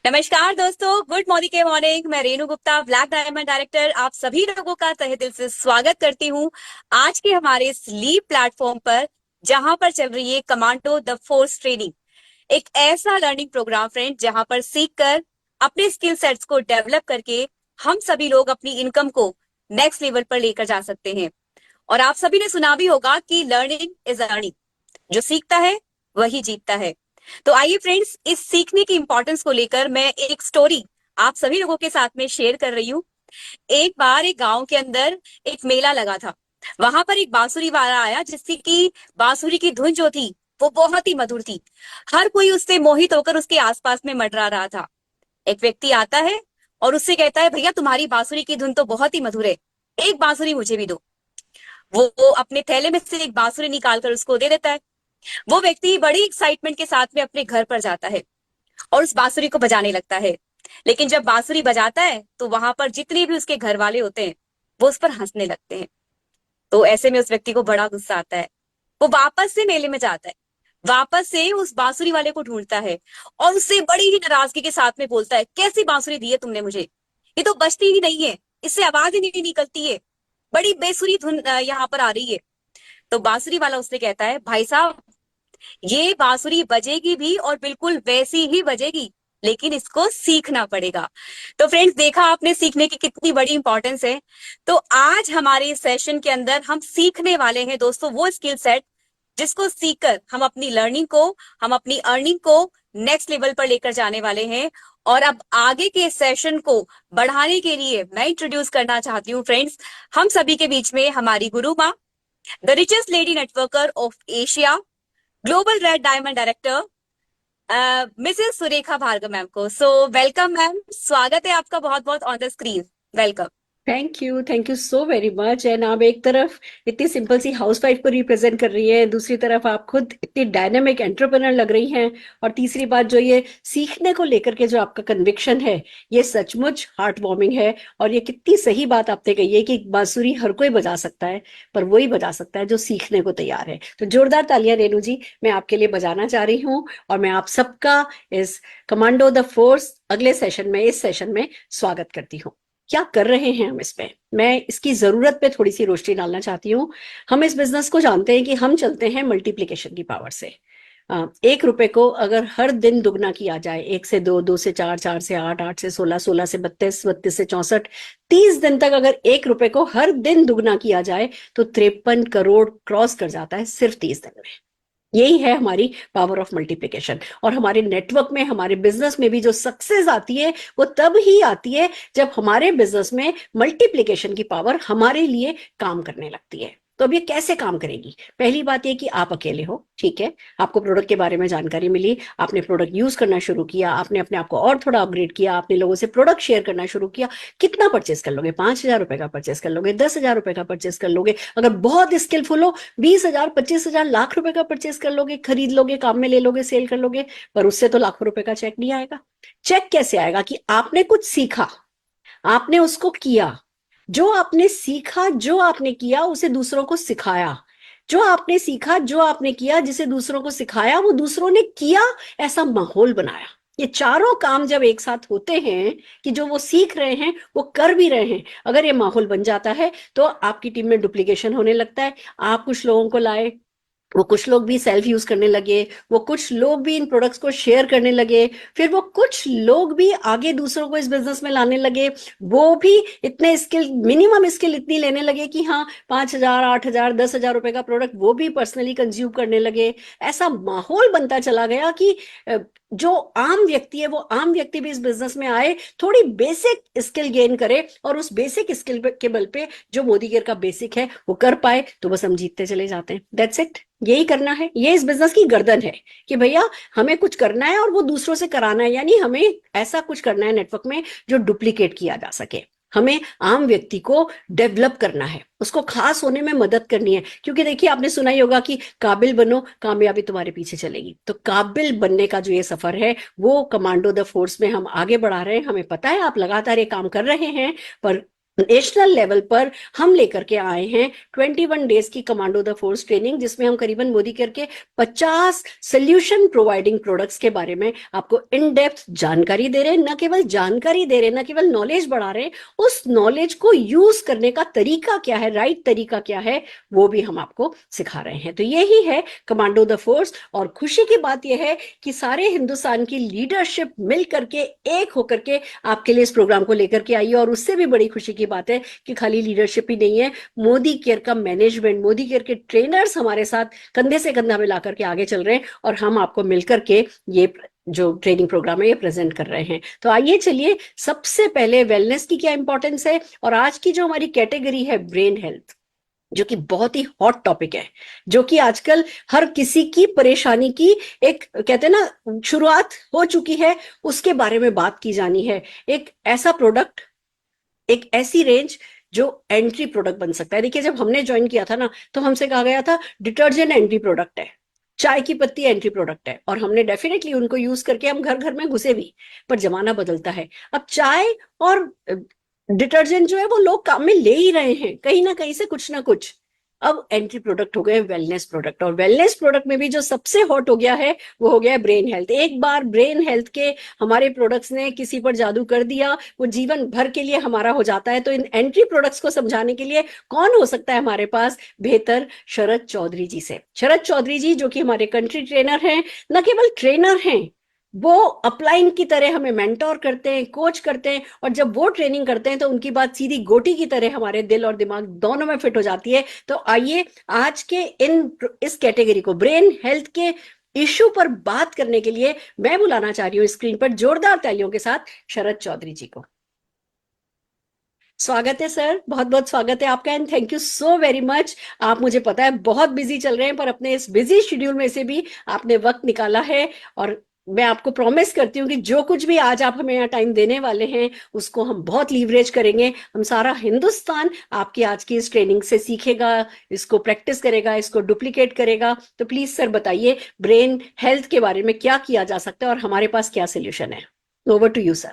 नमस्कार दोस्तों, good morning के मॉर्निंग। मैं Renu Gupta, black diamond director, आप सभी लोगों का तहे दिल से स्वागत करती हूँ आज के हमारे इस लीव प्लेटफॉर्म पर, जहां पर चल रही है कमांडो द फोर्स ट्रेनिंग। एक ऐसा लर्निंग प्रोग्राम फ्रेंड, जहां पर सीख कर अपने स्किल सेट्स को डेवलप करके हम सभी लोग अपनी इनकम को नेक्स्ट लेवल पर लेकर जा सकते हैं। और आप सभी ने सुना भी होगा कि लर्निंग इज अर्निंग। जो सीखता है वही जीतता है। तो आइए फ्रेंड्स, इस सीखने की इंपॉर्टेंस को लेकर मैं एक स्टोरी आप सभी लोगों के साथ में शेयर कर रही हूँ। एक बार एक गांव के अंदर एक मेला लगा था। वहां पर एक बांसुरी वाला आया, जिसकी की बांसुरी की धुन जो थी वो बहुत ही मधुर थी। हर कोई उससे मोहित होकर उसके आसपास में मंडरा रहा था। एक व्यक्ति आता है और उससे कहता है, भैया तुम्हारी बांसुरी की धुन तो बहुत ही मधुर है, एक बांसुरी मुझे भी दो। वो अपने थैले में से एक बांसुरी निकाल कर उसको दे देता है। वो व्यक्ति बड़ी एक्साइटमेंट के साथ में अपने घर पर जाता है और उस बांसुरी को बजाने लगता है। लेकिन जब बांसुरी बजाता है तो वहां पर जितने भी उसके घर वाले होते हैं वो उस पर हंसने लगते हैं। तो ऐसे में उस व्यक्ति को बड़ा गुस्सा आता है। वो वापस से मेले में जाता है, वापस से उस बांसुरी वाले को ढूंढता है और उससे बड़ी ही नाराजगी के साथ में बोलता है, कैसी बांसुरी दी है तुमने मुझे, ये तो बजती ही नहीं है, इससे आवाज ही नहीं निकलती है, बड़ी बेसुरी धुन यहाँ पर आ रही है। तो बांसुरी वाला उससे कहता है, भाई साहब, ये बांसुरी बजेगी भी और बिल्कुल वैसी ही बजेगी, लेकिन इसको सीखना पड़ेगा। तो फ्रेंड्स, देखा आपने सीखने की कितनी बड़ी इंपॉर्टेंस है। तो आज हमारे इस सेशन के अंदर हम सीखने वाले हैं दोस्तों वो स्किल सेट, जिसको सीखकर हम अपनी लर्निंग को, हम अपनी अर्निंग को नेक्स्ट लेवल पर लेकर जाने वाले हैं। और अब आगे के सेशन को बढ़ाने के लिए मैं इंट्रोड्यूस करना चाहती हूँ फ्रेंड्स, हम सभी के बीच में हमारी गुरु माँ, the richest lady networker of Asia, global red diamond director, Mrs Surekha Bhargav ma'am को। सो वेलकम मैम, स्वागत है आपका बहुत बहुत on the screen. Welcome. Thank you so very much. And आप एक तरफ इतनी सिंपल सी हाउसवाइफ को रिप्रेजेंट कर रही है, दूसरी तरफ आप खुद इतनी डायनामिक एंटरप्रेन्योर लग रही हैं, और तीसरी बात जो ये सीखने को लेकर के जो आपका कन्विक्शन है, ये सचमुच हार्ट वार्मिंग है। और ये कितनी सही बात आपने कही है कि बांसुरी हर कोई बजा सकता है, पर वही बजा सकता है जो सीखने को तैयार है। तो जोरदार तालियां रेनू जी, मैं आपके लिए बजाना चाह रही हूँ, और मैं आप सबका इस कमांडो द फोर्स अगले सेशन में, इस सेशन में स्वागत करती हूँ। क्या कर रहे हैं हम इसमें, मैं इसकी जरूरत पे थोड़ी सी रोशनी डालना चाहती हूँ। हम इस बिजनेस को जानते हैं कि हम चलते हैं मल्टीप्लिकेशन की पावर से। 1 रुपए को अगर हर दिन दुगना किया जाए, 1 से 2, 2 से 4, 4 से 8, 8 से 16, 16 से 32, 32 से 64, 30 दिन तक अगर 1 रुपए को हर दिन दुगना किया जाए तो 53 करोड़ क्रॉस कर जाता है सिर्फ 30 दिन में। यही है हमारी पावर ऑफ मल्टीप्लिकेशन। और हमारे नेटवर्क में, हमारे बिजनेस में भी जो सक्सेस आती है वो तब ही आती है जब हमारे बिजनेस में मल्टीप्लिकेशन की पावर हमारे लिए काम करने लगती है। तो अब ये कैसे काम करेगी? पहली बात ये कि आप अकेले हो, ठीक है, आपको प्रोडक्ट के बारे में जानकारी मिली, आपने प्रोडक्ट यूज करना शुरू किया, आपने अपने आप को और थोड़ा अपग्रेड किया, आपने लोगों से प्रोडक्ट शेयर करना शुरू किया। कितना परचेस कर लोगे? 5,000 रुपए का परचेस कर लोगे, 10,000 रुपए का परचेस कर लोगे, अगर बहुत स्किलफुल हो 20,000, 25,000, लाख रुपए का परचेस कर लोगे, खरीद लोगे, काम में ले लोगे, सेल कर लोगे। पर उससे तो लाखों रुपए का चेक नहीं आएगा। चेक कैसे आएगा? कि आपने कुछ सीखा, आपने उसको किया, जो आपने सीखा, जो आपने किया उसे दूसरों को सिखाया, जो आपने सीखा, जो आपने किया, जिसे दूसरों को सिखाया वो दूसरों ने किया, ऐसा माहौल बनाया। ये चारों काम जब एक साथ होते हैं कि जो वो सीख रहे हैं वो कर भी रहे हैं, अगर ये माहौल बन जाता है तो आपकी टीम में डुप्लीकेशन होने लगता है। आप कुछ लोगों को लाए, वो कुछ लोग भी सेल्फ यूज करने लगे, वो कुछ लोग भी इन प्रोडक्ट्स को शेयर करने लगे, फिर वो कुछ लोग भी आगे दूसरों को इस बिजनेस में लाने लगे, वो भी इतने स्किल, मिनिमम स्किल इतनी लेने लगे कि हाँ 5,000, 8,000, 10,000 रुपए का प्रोडक्ट वो भी पर्सनली कंज्यूम करने लगे। ऐसा माहौल बनता चला गया कि जो आम व्यक्ति है वो आम व्यक्ति भी इस बिजनेस में आए, थोड़ी बेसिक स्किल गेन करे, और उस बेसिक स्किल के बल पे जो मोदी केयर का बेसिक है वो कर पाए, तो बस हम जीतते चले जाते हैं। That's it. यही करना है, ये इस बिजनेस की गर्दन है कि भैया हमें कुछ करना है और वो दूसरों से कराना है, यानी हमें ऐसा कुछ करना है नेटवर्क में जो डुप्लीकेट किया जा सके। हमें आम व्यक्ति को डेवलप करना है, उसको खास होने में मदद करनी है। क्योंकि देखिए, आपने सुना ही होगा कि काबिल बनो, कामयाबी तुम्हारे पीछे चलेगी। तो काबिल बनने का जो ये सफर है वो कमांडो द फोर्स में हम आगे बढ़ा रहे हैं। हमें पता है आप लगातार ये काम कर रहे हैं, पर नेशनल लेवल पर हम लेकर के आए हैं 21 डेज की कमांडो द फोर्स ट्रेनिंग, जिसमें हम करीबन मोदी केयर के 50 सोल्यूशन प्रोवाइडिंग प्रोडक्ट्स के बारे में आपको इन डेप्थ जानकारी दे रहे हैं। न केवल जानकारी दे रहे हैं, न केवल नॉलेज बढ़ा रहे हैं, उस नॉलेज को यूज करने का तरीका क्या है, राइट तरीका क्या है, वो भी हम आपको सिखा रहे हैं। तो यही है कमांडो द फोर्स। और खुशी की बात यह है कि सारे हिंदुस्तान की लीडरशिप मिल करके, एक होकर के आपके लिए इस प्रोग्राम को लेकर के आई है। और उससे भी बड़ी खुशी की बात है कि खाली लीडरशिप ही नहीं है, मोदी केयर का मैनेजमेंट, मोदी केयर के ट्रेनर्स हमारे साथ कंधे से कंधा मिलाकर के आगे चल रहे हैं, और हम आपको मिलकर के ये जो ट्रेनिंग प्रोग्राम है ये प्रेजेंट कर रहे हैं। तो आइए चलिए, सबसे पहले वेलनेस की क्या इंपॉर्टेंस है, और आज की जो हमारी कैटेगरी है ब्रेन हेल्थ, जो कि बहुत ही हॉट टॉपिक है, जो कि आजकल हर किसी की परेशानी की एक, कहते हैं ना, शुरुआत हो चुकी है, उसके बारे में बात की जानी है। एक ऐसा प्रोडक्ट, एक ऐसी रेंज जो एंट्री प्रोडक्ट बन सकता है। देखिए, जब हमने ज्वाइन किया था ना, तो हमसे कहा गया था डिटर्जेंट एंट्री प्रोडक्ट है, चाय की पत्ती एंट्री प्रोडक्ट है, और हमने डेफिनेटली उनको यूज करके हम घर घर में घुसे भी। पर जमाना बदलता है, अब चाय और डिटर्जेंट जो है वो लोग काम में ले ही रहे हैं, कहीं ना कहीं से कुछ ना कुछ। अब एंट्री प्रोडक्ट हो गए वेलनेस प्रोडक्ट, और वेलनेस प्रोडक्ट में भी जो सबसे हॉट हो गया है वो हो गया ब्रेन हेल्थ। एक बार ब्रेन हेल्थ के हमारे प्रोडक्ट्स ने किसी पर जादू कर दिया, वो जीवन भर के लिए हमारा हो जाता है। तो इन एंट्री प्रोडक्ट्स को समझाने के लिए कौन हो सकता है हमारे पास बेहतर, शरद चौधरी जी से। शरद चौधरी जी, जो कि हमारे कंट्री ट्रेनर हैं, न केवल ट्रेनर हैं, वो अपलाइन की तरह हमें मेंटोर करते हैं, कोच करते हैं, और जब वो ट्रेनिंग करते हैं तो उनकी बात सीधी गोटी की तरह हमारे दिल और दिमाग दोनों में फिट हो जाती है। तो आइए, आज के इस कैटेगरी को, ब्रेन हेल्थ के इश्यू पर बात करने के लिए मैं बुलाना चाह रही हूँ स्क्रीन पर जोरदार तालियों के साथ शरद चौधरी जी को। स्वागत है सर, बहुत बहुत स्वागत है आपका, and thank you so very much. आप, मुझे पता है बहुत बिजी चल रहे हैं, पर अपने इस बिजी शेड्यूल में से भी आपने वक्त निकाला है। और मैं आपको प्रॉमिस करती हूँ कि जो कुछ भी आज आप हमें यहाँ टाइम देने वाले हैं, उसको हम बहुत लीवरेज करेंगे। हम सारा हिंदुस्तान आपकी आज की इस ट्रेनिंग से सीखेगा, इसको प्रैक्टिस करेगा, इसको डुप्लीकेट करेगा। तो प्लीज सर बताइए, ब्रेन हेल्थ के बारे में क्या किया जा सकता है और हमारे पास क्या सोल्यूशन है। Over to you sir.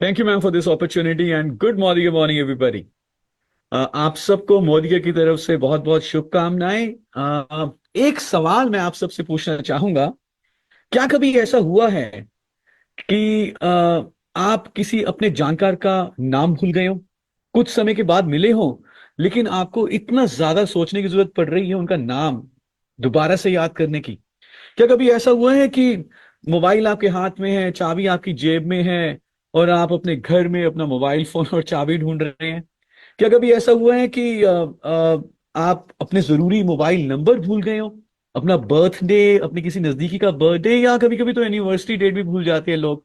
Thank you ma'am for this opportunity and good morning morning everybody. आप सबको मोदी की तरफ से बहुत बहुत शुभकामनाएं। एक सवाल मैं आप सबसे पूछना चाहूंगा, क्या कभी ऐसा हुआ है कि आप किसी अपने जानकार का नाम भूल गए हो, कुछ समय के बाद मिले हो, लेकिन आपको इतना ज्यादा सोचने की जरूरत पड़ रही है उनका नाम दोबारा से याद करने की? क्या कभी ऐसा हुआ है कि मोबाइल आपके हाथ में है, चाबी आपकी जेब में है, और आप अपने घर में अपना मोबाइल फोन और चाबी ढूंढ रहे हैं? क्या कभी ऐसा हुआ है कि आप अपने जरूरी मोबाइल नंबर भूल गए हो, अपना बर्थडे, अपने किसी नजदीकी का बर्थडे, या कभी कभी तो एनिवर्सरी डेट भी भूल जाते हैं लोग?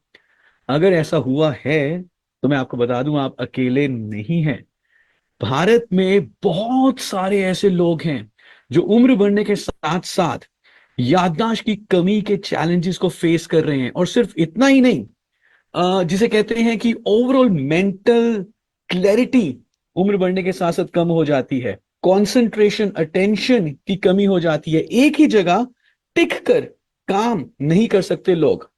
अगर ऐसा हुआ है तो मैं आपको बता दूं, आप अकेले नहीं हैं। भारत में बहुत सारे ऐसे लोग हैं जो उम्र बढ़ने के साथ साथ याददाश्त की कमी के चैलेंजेस को फेस कर रहे हैं। और सिर्फ इतना ही नहीं, जिसे कहते हैं कि ओवरऑल मेंटल क्लैरिटी उम्र बढ़ने के साथ साथ कम हो जाती है, कंसंट्रेशन, अटेंशन की कमी हो जाती है, एक ही जगह टिक कर काम नहीं कर सकते लोग।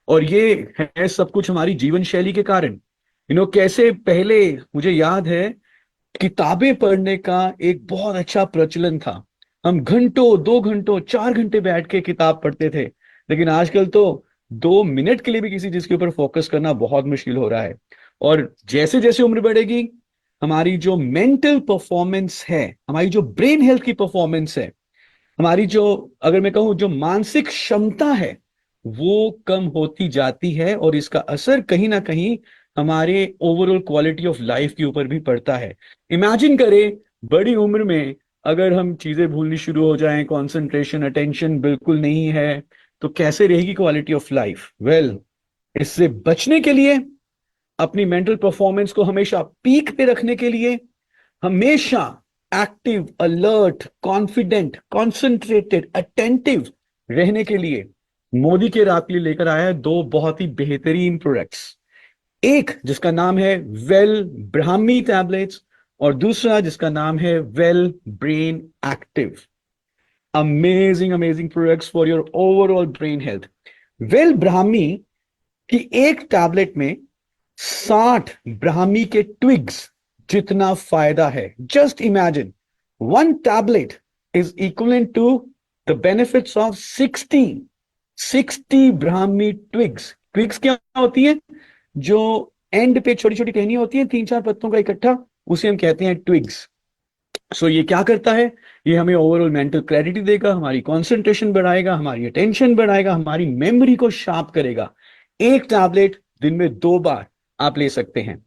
और ये है सब कुछ हमारी जीवन शैली के कारण। कैसे पहले मुझे याद है, किताबें पढ़ने का एक बहुत अच्छा प्रचलन था। हम घंटों, 2 घंटों, 4 घंटे बैठ के किताब पढ़ते थे। लेकिन आजकल तो 2 मिनट के लिए भी किसी चीज के ऊपर फोकस करना बहुत मुश्किल हो रहा है। और जैसे जैसे उम्र बढ़ेगी, हमारी जो मेंटल परफॉर्मेंस है, हमारी जो ब्रेन हेल्थ की परफॉर्मेंस है, हमारी जो, अगर मैं कहूँ, जो मानसिक क्षमता है, वो कम होती जाती है। और इसका असर कहीं ना कहीं हमारे ओवरऑल क्वालिटी ऑफ लाइफ के ऊपर भी पड़ता है। इमेजिन करें, बड़ी उम्र में अगर हम चीजें भूलनी शुरू हो जाएं, कंसंट्रेशन, अटेंशन बिल्कुल नहीं है, तो कैसे रहेगी क्वालिटी ऑफ लाइफ? वेल, इससे बचने के लिए, अपनी मेंटल परफॉर्मेंस को हमेशा पीक पे रखने के लिए, हमेशा active, alert, confident, concentrated, attentive रहने के लिए मोदी के आपके लिए लेकर आया है 2 बहुत ही बेहतरीन प्रोडक्ट्स। एक जिसका नाम है वेल ब्राह्मी टैबलेट्स, और दूसरा जिसका नाम है well brain active. Amazing amazing products for your overall brain health. Well Brahmi की एक टैबलेट में 60 ब्राह्मी के ट्विग्स जितना फायदा है। Just imagine 1 tablet is equivalent to the benefits of 60 brahmi twigs. Twigs क्या होती है? जो एंड पे छोटी छोटी टहनियां होती हैं, 3-4 पत्तों का इकट्ठा, उसे हम कहते हैं ट्विग्स। सो ये क्या करता है? ये हमें ओवरऑल मेंटल क्लैरिटी देगा, हमारी कंसंट्रेशन बढ़ाएगा, हमारी अटेंशन बढ़ाएगा, हमारी मेमोरी को शार्प करेगा। एक टैबलेट दिन में 2 बार आप ले सकते हैं।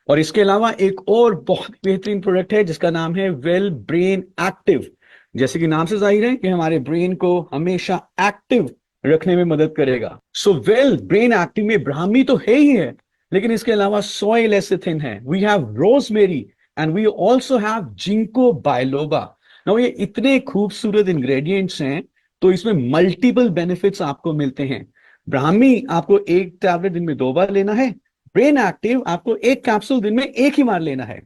और इसके अलावा एक और बहुत बेहतरीन प्रोडक्ट है जिसका नाम है वेल ब्रेन एक्टिव। जैसे कि नाम से जाहिर है कि हमारे ब्रेन को हमेशा एक्टिव रखने में मदद करेगा। सो वेल ब्रेन एक्टिव में ब्राह्मी तो है ही है, लेकिन इसके अलावा सोय लेसिथिन है, we have rosemary and we also have ginkgo biloba. Now ये इतने खूबसूरत इंग्रेडिएंट्स हैं, तो इसमें मल्टीपल बेनिफिट्स आपको मिलते हैं। ब्राह्मी आपको एक टैबलेट दिन में 2 बार लेना है, ब्रेन एक्टिव आपको एक कैप्सूल दिन में एक ही बार लेना है।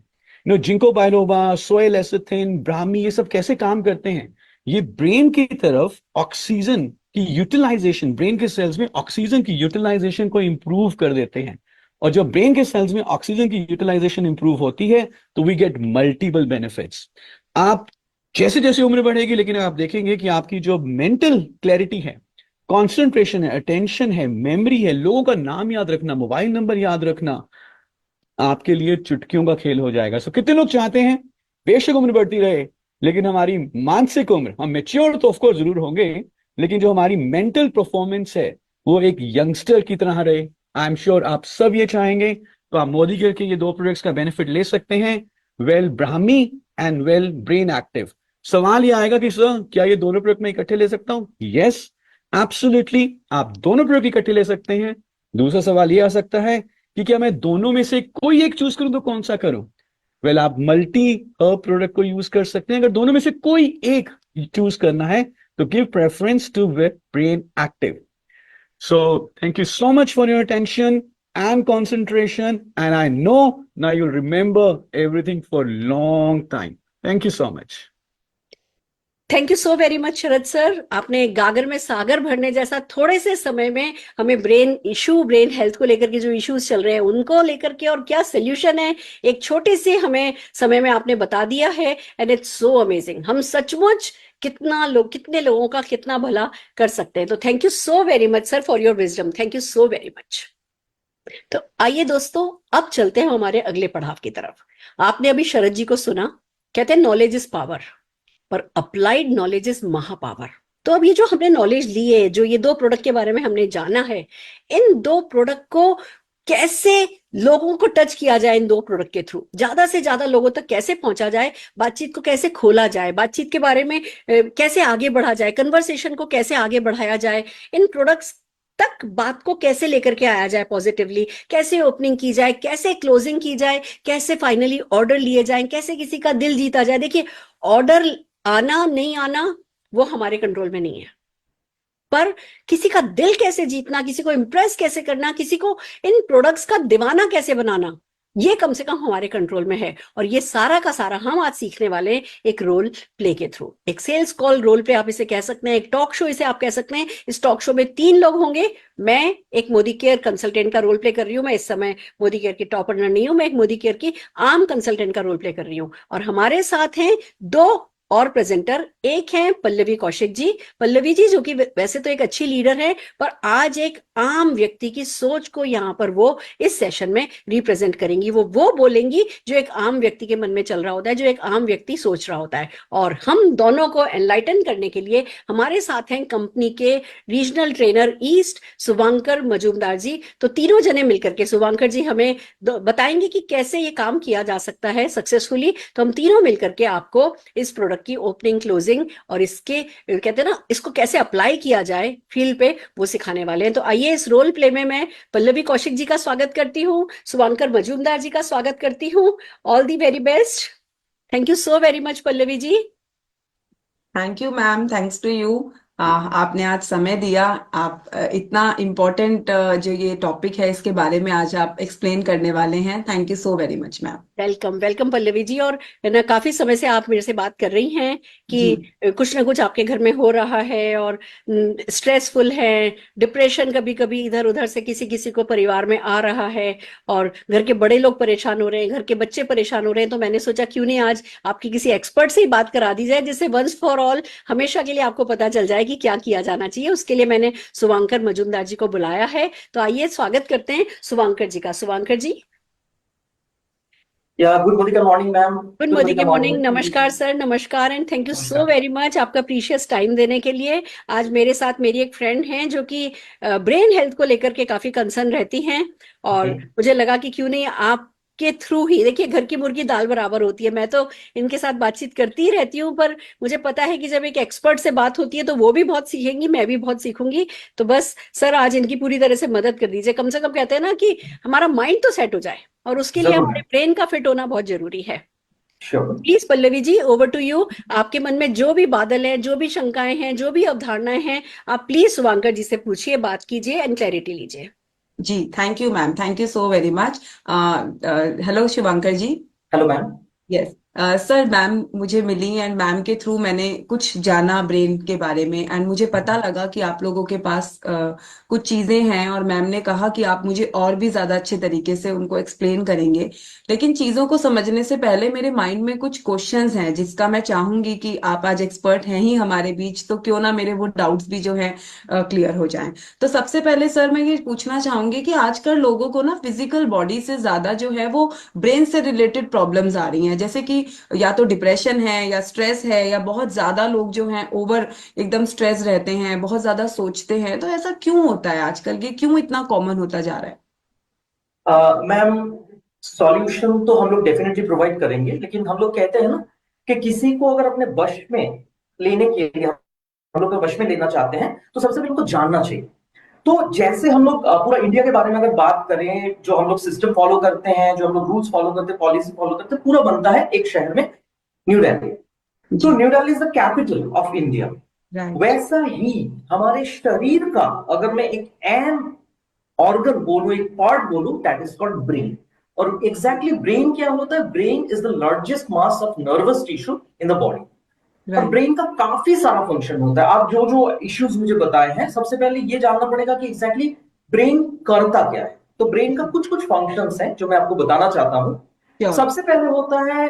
जिंको बायलोबा, सोय लेसिथिन, ब्राह्मी, ये सब कैसे काम करते हैं? ये ब्रेन की तरफ ऑक्सीजन की यूटिलाइजेशन, ब्रेन के सेल्स में ऑक्सीजन की यूटिलाइजेशन को इंप्रूव कर देते हैं। और जब ब्रेन के सेल्स में ऑक्सीजन की यूटिलाइजेशन इंप्रूव होती है तो वी गेट मल्टीपल बेनिफिट्स। आप जैसे जैसे उम्र बढ़ेगी, लेकिन आप देखेंगे कि आपकी जो मेंटल क्लैरिटी है, कंसंट्रेशन है, अटेंशन है, मेमोरी है, लोगों का नाम याद रखना, मोबाइल नंबर याद रखना, आपके लिए चुटकियों का खेल हो जाएगा। सो कितने लोग चाहते हैं बेशक उम्र बढ़ती रहे, लेकिन हमारी मानसिक उम्र, हम मेच्योर तो ऑफकोर्स जरूर होंगे, लेकिन जो हमारी मेंटल परफॉर्मेंस है वो एक यंगस्टर की तरह रहे। आई एम श्योर आप सब ये चाहेंगे। तो आप मोदी केयर के ये 2 प्रोडक्ट्स का बेनिफिट ले सकते हैं, well Brahmi and well brain active. सवाल ये आएगा कि सर क्या ये दोनों प्रोडक्ट मैं इकट्ठे ले सकता हूं? यस, एब्सोल्युटली, आप दोनों प्रोडक्ट इकट्ठे ले सकते हैं। दूसरा सवाल ये आ सकता है कि क्या मैं दोनों में से कोई एक चूज करूं तो कौन सा करूं? वेल, आप मल्टी प्रोडक्ट को यूज कर सकते हैं। अगर दोनों में से कोई एक चूज करना है तो give preference to Brain Active. So thank you so much for your attention and concentration, and I know now you'll remember everything for long time. Thank you so much. Thank you so very much Sharad sir. आपने गागर में सागर भरने जैसा थोड़े से समय में हमें ब्रेन इशू, ब्रेन हेल्थ को लेकर के जो इश्यूज चल रहे हैं उनको लेकर के और क्या सोल्यूशन है, एक छोटे से हमें समय में आपने बता दिया है। And it's so amazing. हम सचमुच कितने लोगों का कितना भला कर सकते हैं। तो thank you so very much sir for your wisdom. Thank you so very much. तो आइए दोस्तों, अब चलते हैं हमारे अगले पड़ाव की तरफ। आपने अभी शरद जी को सुना, कहते हैं नॉलेज इज पावर, पर अप्लाइड नॉलेज इज महापावर। तो अब ये जो हमने नॉलेज ली है, जो ये 2 प्रोडक्ट के बारे में हमने जाना है, इन 2 प्रोडक्ट को कैसे लोगों को टच किया जाए, इन 2 प्रोडक्ट के थ्रू ज्यादा से ज्यादा लोगों तक कैसे पहुंचा जाए, बातचीत को कैसे खोला जाए, बातचीत के बारे में कैसे आगे बढ़ा जाए, कन्वर्सेशन को कैसे आगे बढ़ाया जाए, इन प्रोडक्ट्स तक बात को कैसे लेकर के आया जाए पॉजिटिवली, कैसे ओपनिंग की जाए, कैसे क्लोजिंग की जाए, कैसे फाइनली ऑर्डर लिए जाए, कैसे किसी का दिल जीता जाए। देखिए, ऑर्डर आना नहीं आना वो हमारे कंट्रोल में नहीं है, पर किसी का दिल कैसे जीतना, किसी को इंप्रेस कैसे करना, किसी को इन प्रोडक्ट्स का दीवाना कैसे बनाना, ये कम से कम हमारे कंट्रोल में है। और ये सारा का सारा हम आज सीखने वाले हैं एक रोल प्ले के थ्रू। एक सेल्स कॉल रोल प्ले आप इसे कह सकते हैं, एक टॉक शो इसे आप कह सकते हैं। इस टॉक शो में 3 लोग होंगे। मैं एक मोदी केयर कंसल्टेंट का रोल प्ले कर रही हूँ। मैं इस समय मोदी केयर की टॉप रनर नहीं हूं, मैं एक मोदी केयर की आम कंसल्टेंट का रोल प्ले कर रही हूँ। और हमारे साथ हैं 2 और प्रेजेंटर। एक है पल्लवी कौशिक जी। पल्लवी जी जो कि वैसे तो एक अच्छी लीडर है, पर आज एक आम व्यक्ति की सोच को यहाँ पर वो इस सेशन में रिप्रेजेंट करेंगी। वो बोलेंगी जो एक आम व्यक्ति के मन में चल रहा होता है, जो एक आम व्यक्ति सोच रहा होता है। और हम दोनों को एनलाइटन करने के लिए हमारे साथ हैं कंपनी के regional trainer east Shubhankar Majumdar ji. तो तीनों जने मिलकर के शुभांकर जी हमें बताएंगे कि कैसे ये काम किया जा सकता है सक्सेसफुली। तो हम तीनों मिलकर के आपको इस प्रोडक्ट की ओपनिंग, क्लोजिंग और इसके कहते हैं ना, इसको कैसे अप्लाई किया जाए फील्ड पे, वो सिखाने वाले हैं। तो आइए, इस रोल प्ले में मैं पल्लवी कौशिक जी का स्वागत करती हूँ, शुभांकर मजूमदार जी का स्वागत करती हूँ। All the very best. Thank you so very much Pallavi ji. Thank you ma'am, thanks to you. आपने आज समय दिया। आप इतना इम्पोर्टेंट जो ये टॉपिक है इसके बारे में आज आप एक्सप्लेन करने वाले हैं। Thank you so very much ma'am. Welcome welcome Pallavi ji. और है ना, काफी समय से आप मेरे से बात कर रही हैं जी कि कुछ ना कुछ आपके घर में हो रहा है और स्ट्रेसफुल है, डिप्रेशन कभी कभी इधर उधर से किसी किसी को परिवार में आ रहा है, और घर के बड़े लोग परेशान हो रहे हैं, घर के बच्चे परेशान हो रहे हैं। तो मैंने सोचा क्यों नहीं आज आपकी किसी एक्सपर्ट से ही बात करा दी जाए, जिससे वंस फॉर ऑल हमेशा के लिए आपको पता चल जाए कि क्या किया जाना चाहिए। उसके लिए मैंने शुभांकर मजूमदार जी को बुलाया है। तो आइए स्वागत करते हैं शुभांकर जी का। शुभांकर जी, या good morning morning ma'am. Good good morning morning morning. नमस्कार सर, नमस्कार एंड थैंक यू सो नमस्कार। वेरी मच आपका प्रीशियस टाइम देने के लिए। आज मेरे साथ मेरी एक फ्रेंड हैं जो कि ब्रेन हेल्थ को लेकर के काफी कंसर्न रहती हैं, और ओके। मुझे लगा कि क्यों नहीं आपके थ्रू ही, देखिए घर की मुर्गी दाल बराबर होती है, मैं तो इनके साथ बातचीत करती ही रहती हूँ, पर मुझे पता है कि जब एक एक्सपर्ट से बात होती है तो वो भी बहुत सीखेंगी, मैं भी बहुत सीखूंगी। तो बस सर आज इनकी पूरी तरह से मदद कर दीजिए। कम से कम कहते हैं ना कि हमारा माइंड तो सेट हो जाए, और उसके लिए जरूर हमारे मैम, ब्रेन का फिट होना बहुत जरूरी है। Sure. Please Pallavi ji, over to you. आपके मन में जो भी बादल हैं, जो भी शंकाएं हैं, जो भी अवधारणाएं हैं, आप प्लीज शुभांकर जी से पूछिए, बात कीजिए एंड क्लैरिटी लीजिए। जी thank you ma'am, thank you so very much. Hello Shivankar ji. Hello ma'am. Yes sir, ma'am मुझे मिली एंड मैम के थ्रू मैंने कुछ जाना ब्रेन के बारे में, एंड मुझे पता लगा कि आप लोगों के पास कुछ चीजें हैं, और मैम ने कहा कि आप मुझे और भी ज्यादा अच्छे तरीके से उनको एक्सप्लेन करेंगे। लेकिन चीजों को समझने से पहले मेरे माइंड में कुछ क्वेश्चंस हैं जिसका मैं चाहूंगी कि आप आज एक्सपर्ट हैं ही हमारे बीच, तो क्यों ना मेरे वो डाउट्स भी जो हैं क्लियर हो जाएं। तो सबसे पहले सर मैं ये पूछना चाहूंगी कि आजकल लोगों को ना फिजिकल बॉडी से ज्यादा जो है वो ब्रेन से रिलेटेड प्रॉब्लम्स आ रही हैं, जैसे कि या तो डिप्रेशन है या स्ट्रेस है, या बहुत ज्यादा लोग जो हैं ओवर एकदम स्ट्रेस रहते हैं, बहुत ज्यादा सोचते हैं। तो ऐसा क्यों होता है आजकल, ये क्यों इतना कॉमन होता जा रहा है? मैम, सॉल्यूशन तो हम लोग डेफिनेटली प्रोवाइड करेंगे, लेकिन हम लोग कहते हैं ना कि किसी को अगर अपने वश में लेने के लिए हम लोग वश में लेना चाहते हैं तो सबसे पहले उनको जानना चाहिए। तो जैसे हम लोग पूरा इंडिया के बारे में अगर बात करें, जो हम लोग सिस्टम फॉलो करते हैं, जो हम लोग रूल्स फॉलो करते हैं, पॉलिसी फॉलो करते हैं, पूरा बनता है एक शहर में, न्यू दिल्ली। तो जी New Delhi is the capital of India. Right. वैसा ही हमारे शरीर का अगर मैं एक अहम ऑर्गन बोलूं, एक पार्ट बोलूं, दैट इज कॉल्ड ब्रेन। और एग्जैक्टली ब्रेन क्या होता है? Brain is the largest mass of nervous tissue in the body. और राइट। ब्रेन का काफी सारा फंक्शन होता है। आप जो जो इश्यूज मुझे बताए हैं, सबसे पहले ये जानना पड़ेगा कि एग्जैक्टली ब्रेन करता क्या है। तो ब्रेन का कुछ कुछ फंक्शंस हैं जो मैं आपको बताना चाहता हूं। श्योर। सबसे पहले होता है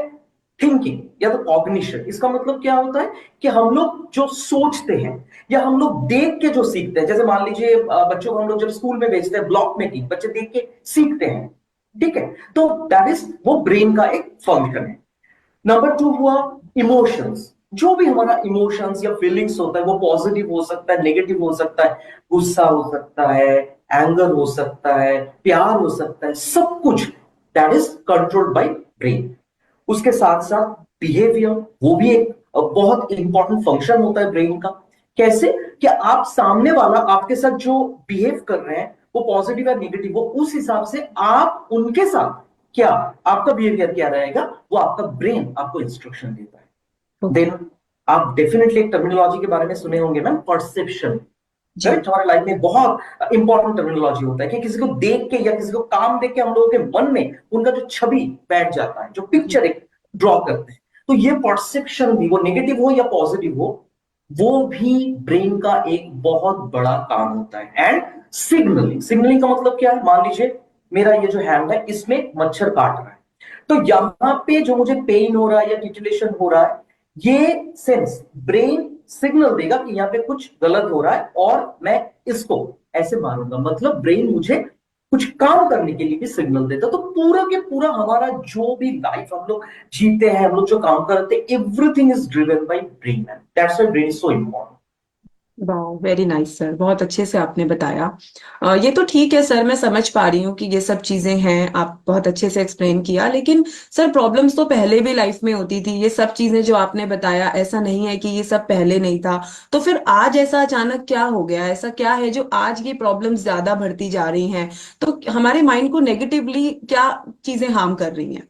थिंकिंग या तो कॉग्निशन। इसका मतलब क्या होता है कि हम लोग जो सोचते हैं या हम लोग देख के जो सीखते हैं, जैसे मान लीजिए बच्चों को हम लोग जब स्कूल में भेजते हैं, ब्लॉक में की बच्चे देख के सीखते हैं, ठीक है? तो दैट इज वो ब्रेन का एक फंक्शन है। नंबर टू हुआ इमोशंस। जो भी हमारा इमोशंस या फीलिंग्स होता है वो पॉजिटिव हो सकता है, नेगेटिव हो सकता है, गुस्सा हो सकता है, एंगर हो सकता है, प्यार हो सकता है, सब कुछ that is controlled by brain. उसके साथ साथ बिहेवियर, वो भी एक बहुत इंपॉर्टेंट फंक्शन होता है ब्रेन का। कैसे? कि आप सामने वाला आपके साथ जो बिहेव कर रहे हैं वो पॉजिटिव या नेगेटिव, वो उस हिसाब से आप उनके साथ क्या, आपका बिहेवियर क्या रहेगा, वो आपका ब्रेन आपको इंस्ट्रक्शन देता है। ओके। देन आप डेफिनेटली एक टर्मिनोलॉजी के बारे में सुने होंगे मैम, परसेप्शन। जी राइट? हमारे लाइफ में बहुत इंपॉर्टेंट टर्मिनोलॉजी होता है कि किसी को देख के या किसी को काम देख के हम लोगों के मन में उनका जो छवि बैठ जाता है, जो पिक्चर एक ड्रॉ करते हैं। तो ये परसेप्शन भी, वो नेगेटिव हो या पॉजिटिव हो, वो भी ब्रेन का एक बहुत बड़ा काम होता है। एंड सिग्नलिंग, सिग्नलिंग का मतलब क्या है? मान लीजिए मेरा ये जो हैंड है, इसमें मच्छर काट रहा है, तो यहां पे जो मुझे पेन हो रहा है या टिटिलेशन हो रहा है, ये सेंस ब्रेन सिग्नल देगा कि यहाँ पे कुछ गलत हो रहा है और मैं इसको ऐसे मारूंगा। मतलब ब्रेन मुझे कुछ काम करने के लिए भी सिग्नल देता। तो पूरा के पूरा हमारा जो भी लाइफ हम लोग जीते हैं, हम लोग जो काम करते हैं, everything is driven by brain. That's why brain is so important. वाह, वेरी नाइस सर, बहुत अच्छे से आपने बताया। ये तो ठीक है सर, मैं समझ पा रही हूँ कि ये सब चीजें हैं, आप बहुत अच्छे से एक्सप्लेन किया। लेकिन सर प्रॉब्लम्स तो पहले भी लाइफ में होती थी, ये सब चीजें जो आपने बताया, ऐसा नहीं है कि ये सब पहले नहीं था। तो फिर आज ऐसा अचानक क्या हो गया, ऐसा क्या है जो आज ये प्रॉब्लम्स ज्यादा बढ़ती जा रही हैं? तो हमारे माइंड को नेगेटिवली क्या चीजें हार्म कर रही हैं?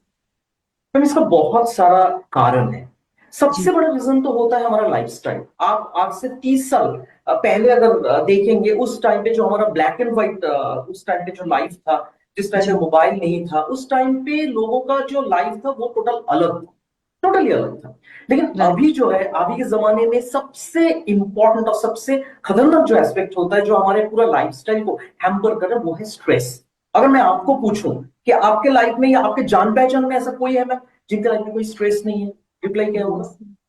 मैम, इसका बहुत सारा कारण है। सबसे बड़ा रीजन तो होता है हमारा लाइफस्टाइल। आप आज से 30 साल पहले अगर देखेंगे, उस टाइम पे जो हमारा ब्लैक एंड व्हाइट, उस टाइम पे जो लाइफ था, जिस टाइम जी पे मोबाइल नहीं था, उस टाइम पे लोगों का जो लाइफ था वो टोटल अलग था, टोटली अलग था। लेकिन राइट अभी जो है, अभी के जमाने में सबसे इंपॉर्टेंट और सबसे खतरनाक जो एस्पेक्ट होता है, जो हमारे पूरा लाइफस्टाइल को हैम्पर कर रहा है, वो है स्ट्रेस। अगर मैं आपको पूछूं कि आपके लाइफ में या आपके जान पहचान में ऐसा कोई है मैम जिनके लाइफ में कोई स्ट्रेस नहीं है, रिप्लाई क्या होगा?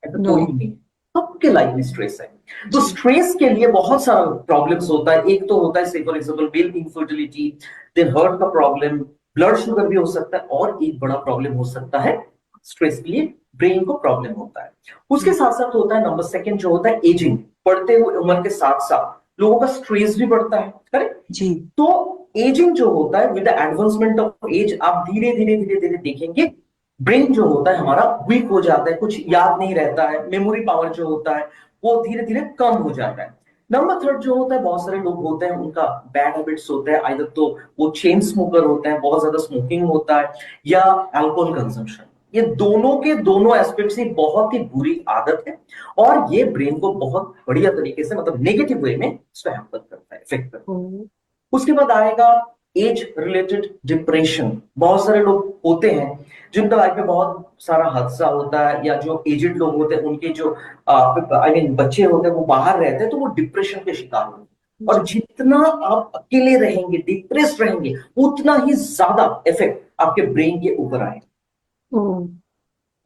ऐसा नो कोई भी नहीं है, सबके लाइफ में स्ट्रेस है। तो जी स्ट्रेस के लिए बहुत सारा प्रॉब्लम्स होता है। एक तो होता है say for example male infertility, then heart का प्रॉब्लम, ब्लड शुगर भी हो सकता है, और एक बड़ा प्रॉब्लम हो सकता है स्ट्रेस के लिए ब्रेन को प्रॉब्लम होता है। उसके साथ साथ होता है नंबर सेकंड जो होता है एजिंग। बढ़ते हुए उम्र के साथ साथ लोगों का स्ट्रेस भी बढ़ता है, करेक्ट? जी तो एजिंग जो होता है, with the advancement of age, आप धीरे धीरे धीरे धीरे देखेंगे ब्रेन जो होता है हमारा वीक हो जाता है, कुछ याद नहीं रहता है, मेमोरी पावर जो होता है वो धीरे धीरे कम हो जाता है। नंबर थर्ड जो होता है, बहुत सारे लोग होते हैं उनका बैड हैबिट्स होते हैं, आइदर तो वो चेन स्मोकर होते हैं, बहुत ज्यादा स्मोकिंग होता है, या अल्कोहल कंजम्पशन। ये दोनों के दोनों एस्पेक्ट से बहुत ही बुरी आदत है, और ये ब्रेन को बहुत बढ़िया तरीके से, मतलब नेगेटिव वे में इसको हैम्पर करता है, इफेक्ट करता है। उसके बाद आएगा एज रिलेटेड डिप्रेशन। बहुत सारे लोग होते हैं जिनका लाइफ में बहुत सारा हादसा होता है, या जो एजेड लोग होते हैं उनके जो बच्चे होते हैं वो बाहर रहते हैं, तो वो डिप्रेशन के शिकार होते हैं। और जितना आप अकेले रहेंगे, डिप्रेस रहेंगे, उतना ही ज्यादा इफेक्ट आपके ब्रेन के ऊपर आएगा।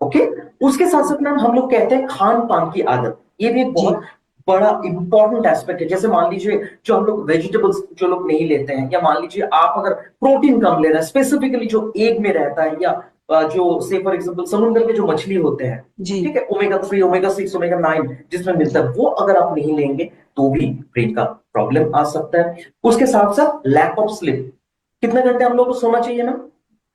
ओके। उसके साथ साथ मैम हम लोग कहते हैं खान पान की आदत, ये भी एक जी बहुत बड़ा इंपॉर्टेंट एस्पेक्ट है। जैसे मान लीजिए जो हम लोग वेजिटेबल्स जो लोग नहीं लेते हैं, या मान लीजिए आप अगर प्रोटीन कम ले रहे हैं, स्पेसिफिकली जो एग में रहता है, या जो से फॉर एग्जांपल समुद्र के जो मछली होते हैं, जी ठीक है, ओमेगा 3, ओमेगा 6, ओमेगा 9 जिसमें मिलता है, वो अगर आप नहीं लेंगे तो भी ब्रेन का प्रॉब्लम आ सकता है। उसके साथ साथ लैक ऑफ स्लीप। कितने घंटे हम लोग को सोना चाहिए मैम?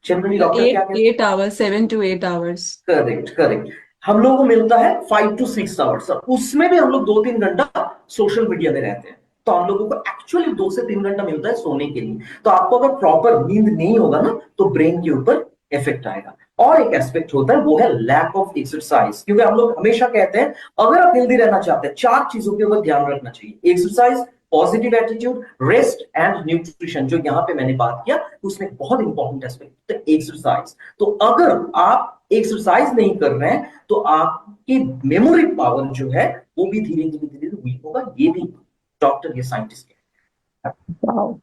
जनरली डॉक्टर क्या कहते हैं? 8 8 hours 7 to 8 hours correct, correct. हम लोगों को मिलता है 5 to 6 आवर्स, उसमें भी हम लोग 2-3 घंटा सोशल मीडिया में रहते हैं, तो हम लोगों को एक्चुअली 2 से 3 घंटा मिलता है सोने के लिए। तो आपको अगर प्रॉपर नींद नहीं होगा ना, तो ब्रेन के ऊपर इफेक्ट आएगा। और एक एस्पेक्ट होता है वो है लैक ऑफ एक्सरसाइज, क्योंकि हम लोग हमेशा कहते हैं अगर आप हेल्दी रहना चाहते हैं 4 चीजों के ऊपर ध्यान रखना चाहिए: exercise, positive attitude, rest and nutrition. जो यहाँ पे मैंने बात किया उसमें बहुत इंपॉर्टेंट एस्पेक्ट है एक्सरसाइज। तो अगर आप एक्सरसाइज नहीं कर रहे हैं तो आपकी मेमोरी पावर जो है वो भी धीरे धीरे धीरे वीक होगा। ये भी डॉक्टर, ये साइंटिस्ट है।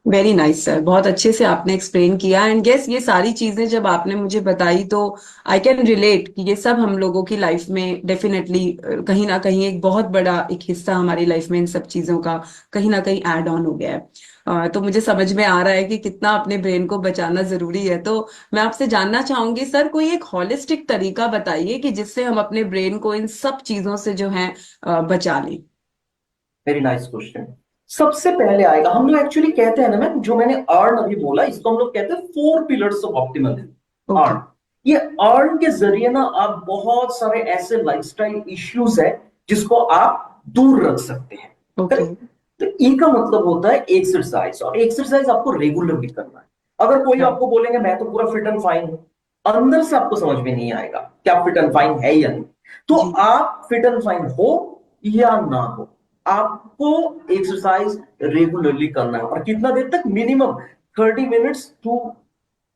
वेरी नाइस सर, बहुत अच्छे से आपने एक्सप्लेन किया। एंड गेस ये सारी चीजें जब आपने मुझे बताई तो आई कैन रिलेट कि ये सब हम लोगों की लाइफ में डेफिनेटली कहीं ना कहीं एक बहुत बड़ा एक हिस्सा हमारी लाइफ में इन सब चीजों का कहीं ना कहीं ऐड ऑन हो गया है। तो मुझे समझ में आ रहा है कि कितना अपने ब्रेन को बचाना जरूरी है। तो मैं आपसे जानना चाहूंगी सर, कोई एक हॉलिस्टिक तरीका बताइए कि जिससे हम अपने ब्रेन को इन सब चीजों से जो है बचा लें। Very nice question. सबसे पहले आएगा, हम लोग एक्चुअली कहते हैं ना मैम, जो मैंने अर्न अभी बोला, इसको हम लोग कहते हैं 4 pillars of optimal health. Earn, ये अर्न के जरिए ना आप बहुत सारे ऐसे लाइफस्टाइल इश्यूज है जिसको आप दूर रख सकते हैं। ओके तो ई का मतलब होता है एक्सरसाइज, और एक्सरसाइज आपको रेगुलरली करना है। अगर कोई आपको बोलेंगे मैं तो पूरा फिट एंड फाइन हूं, अंदर से आपको समझ में नहीं आएगा क्या फिट एंड फाइन है या नहीं। तो जी आप फिट एंड फाइन हो या ना हो, आपको एक्सरसाइज रेगुलरली करना है। और कितना देर तक? मिनिमम 30 मिनट्स टू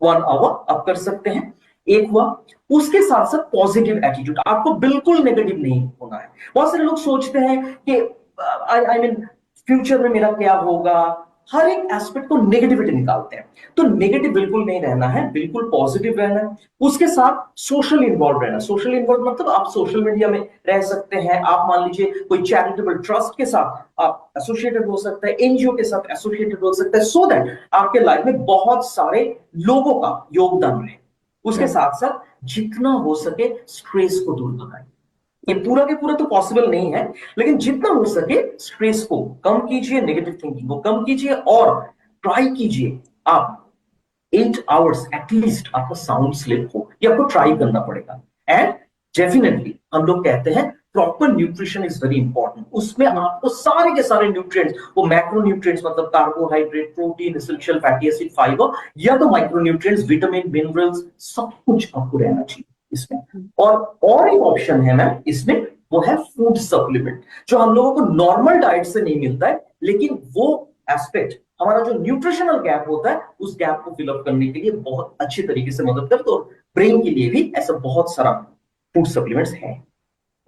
1 आवर आप कर सकते हैं। एक हुआ। उसके साथ साथ पॉजिटिव एटीट्यूड, आपको बिल्कुल नेगेटिव नहीं होना है। बहुत सारे लोग सोचते हैं कि आई मीन फ्यूचर में मेरा क्या होगा, हर एक एस्पेक्ट को नेगेटिविटी निकालते हैं। तो नेगेटिव बिल्कुल नहीं रहना है, बिल्कुल पॉजिटिव रहना है। उसके साथ सोशल इन्वॉल्व रहना। सोशल इन्वॉल्व मतलब आप सोशल मीडिया में रह सकते हैं, आप मान लीजिए कोई चैरिटेबल ट्रस्ट के साथ आप एसोसिएटेड हो सकते हैं, एनजीओ के साथ एसोसिएटेड हो सकते हैं, सो दैट आपके लाइफ में बहुत सारे लोगों का योगदान रहे। उसके साथ साथ जितना हो सके स्ट्रेस को दूर भगाएं। ये पूरा के पूरा तो पॉसिबल नहीं है, लेकिन जितना हो सके स्ट्रेस को कम कीजिए, नेगेटिव थिंकिंग को कम कीजिए, और ट्राई कीजिए आप 8 आवर्स एटलीस्ट आपका साउंड स्लीप हो, ये आपको ट्राई करना पड़ेगा। एंड डेफिनेटली हम लोग कहते हैं proper nutrition is very important. उसमें आपको सारे के सारे न्यूट्रिएंट्स, वो मैक्रो न्यूट्रिएंट्स मतलब carbohydrate, protein, essential fatty acid, fibre, या तो माइक्रो न्यूट्रिएंट्स, विटामिन, मिनरल्स, सब कुछ आपको रहना चाहिए। इसमें। और एक ऑप्शन है मैम इसमें, वो है फूड सप्लीमेंट, जो हम लोगों को नॉर्मल डाइट से नहीं मिलता है, लेकिन वो एस्पेक्ट हमारा जो न्यूट्रिशनल गैप होता है उस गैप को फिलअप करने के लिए बहुत अच्छी तरीके से मदद करते हैं। और ब्रेन के लिए भी ऐसा बहुत सारा फूड सप्लीमेंट्स है।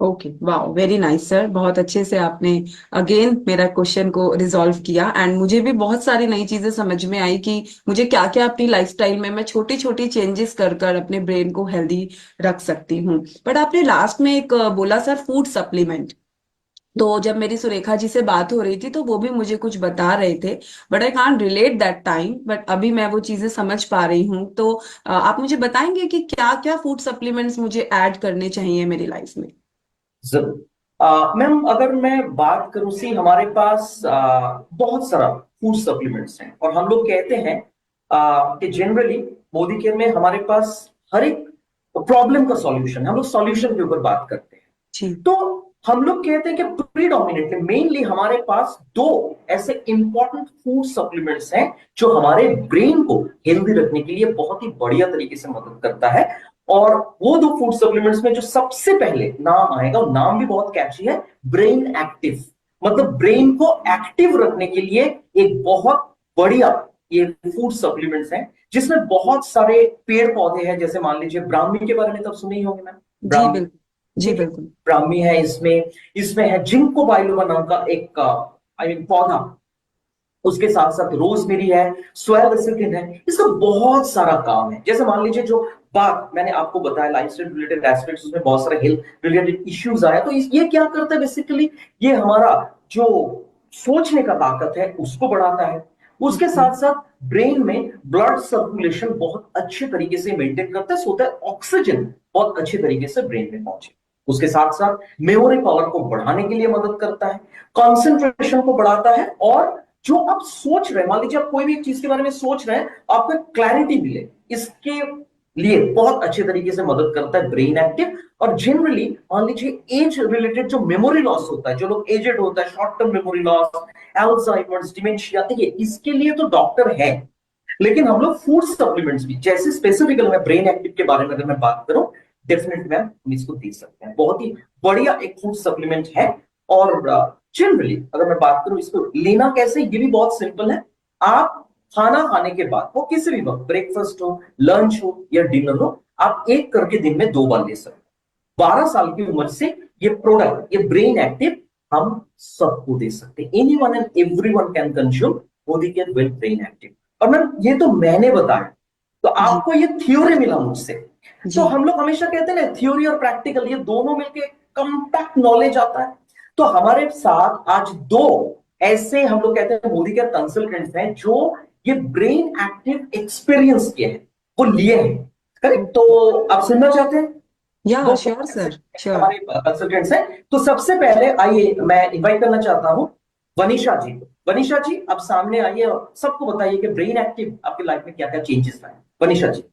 Okay, wow, very nice sir, बहुत अच्छे से आपने अगेन मेरा क्वेश्चन को रिजॉल्व किया। एंड मुझे भी बहुत सारी नई चीजें समझ में आई कि मुझे क्या क्या अपनी लाइफस्टाइल में मैं छोटी छोटी चेंजेस कर कर अपने ब्रेन को हेल्दी रख सकती हूँ। बट आपने लास्ट में एक बोला सर, फूड सप्लीमेंट। तो जब मेरी सुरेखा जी से बात हो रही थी तो वो भी मुझे कुछ बता रहे थे, but I can't relate that time, but अभी मैं वो चीजें समझ पा रही हूँ। तो आप मुझे बताएंगे कि क्या क्या फूड सप्लीमेंट्स मुझे ऐड करने चाहिए मेरी लाइफ में? जरूर मैम, अगर मैं बात करूं, सी हमारे पास बहुत सारा फूड सप्लीमेंट्स हैं, और हम लोग कहते हैं कि जनरली मोदी केयर में हमारे पास हर एक प्रॉब्लम का सॉल्यूशन, हम लोग सॉल्यूशन के ऊपर बात करते हैं। जी। तो हम लोग कहते हैं कि प्रीडोमिनेटली मेनली हमारे पास दो ऐसे इंपॉर्टेंट फूड सप्लीमेंट्स हैं जो हमारे ब्रेन को हेल्दी रखने के लिए बहुत ही बढ़िया तरीके से मदद करता है। और वो दो फूड सप्लीमेंट्स में जो सबसे पहले नाम आएगा, वो नाम भी बहुत कैची है, ब्रेन एक्टिव। मतलब ब्रेन को एक्टिव रखने के लिए एक बहुत बढ़िया ये फूड सप्लीमेंट्स हैं, जिसमें बहुत सारे पेड़ पौधे हैं। जैसे मान लीजिए ब्राह्मी के बारे में तब सुने ही होंगे मैम, जी ब्राह्मी। बिल्कुल, जी बिल्कुल। ब्राह्मी है, इसमें है जिंको बाइलोबा नाम का एक पौधा, उसके साथ साथ रोजमेरी है, स्वेल है। इसका बहुत सारा काम है। जैसे मान लीजिए जो बात मैंने आपको बताया लाइफस्टाइल रिलेटेड एस्पेक्ट्स, उसमें बहुत सारे हेल्थ रिलेटेड इश्यूज आया, तो ये क्या करता है बेसिकली, ये हमारा जो सोचने का ताकत है उसको बढ़ाता है। उसके साथ साथ ब्रेन में ब्लड सर्कुलेशन बहुत अच्छे तरीके से मेंटेन करता है, सो दैट ऑक्सीजन बहुत अच्छे तरीके से ब्रेन में पहुंचे। उसके साथ साथ मेमोरी पावर को बढ़ाने के लिए मदद करता है, कंसंट्रेशन को बढ़ाता है, और जो आप सोच रहे हैं, मान लीजिए आप कोई भी चीज के बारे में सोच रहे हैं, आपको क्लैरिटी मिले, इसके लिए बहुत अच्छे तरीके से मदद करता है ब्रेन एक्टिव। और जनरली मान लीजिए एज रिलेटेड जो मेमोरी लॉस होता है, जो लोग एजेड होता है, short term memory loss, Alzheimer's, dementia, देखिए इसके लिए तो डॉक्टर है, लेकिन हम लोग फूड सप्लीमेंट्स भी, जैसे स्पेसिफिकली मैं ब्रेन एक्टिव के बारे में अगर मैं बात करूं, डेफिनेटली मैम हम इसको दे सकते हैं। बहुत ही बढ़िया एक फूड सप्लीमेंट है। और जनरली अगर मैं बात करूं इसको लेना कैसे, ये भी बहुत सिंपल है। आप खाना खाने के बाद, वो किसी भी वक्त, ब्रेकफास्ट हो, लंच हो या डिनर हो, आप एक करके दिन में 2 बार ले सकते हैं। 12 साल की उम्र से ये प्रोडक्ट, ये ब्रेन एक्टिव हम सबको दे सकते हैं। Anyone and everyone can consume Modi care with brain active. और मैम ये तो मैंने बताया, तो आपको ये थ्योरी मिला मुझसे। तो हम लोग हमेशा कहते हैं ना, थ्योरी और प्रैक्टिकल ये दोनों मिलके कॉम्पैक्ट नॉलेज आता है। तो हमारे साथ आज 2 ऐसे हम लोग कहते हैं मोदी केयर कंसल्टेंट्स हैं जो ये ब्रेन एक्टिव एक्सपीरियंस किए हैं, वो लिए हैं, करेक्ट? तो आप सुनना चाहते हैं? या श्योर सर, श्योर। हमारे कंसल्टेंट्स हैं। तो सबसे पहले आइए मैं इनवाइट करना चाहता हूं वनीशा जी को। वनीशा जी आप सामने आइए और सबको बताइए कि ब्रेन एक्टिव आपकी लाइफ में क्या क्या चेंजेस लाए। Vanisha ji.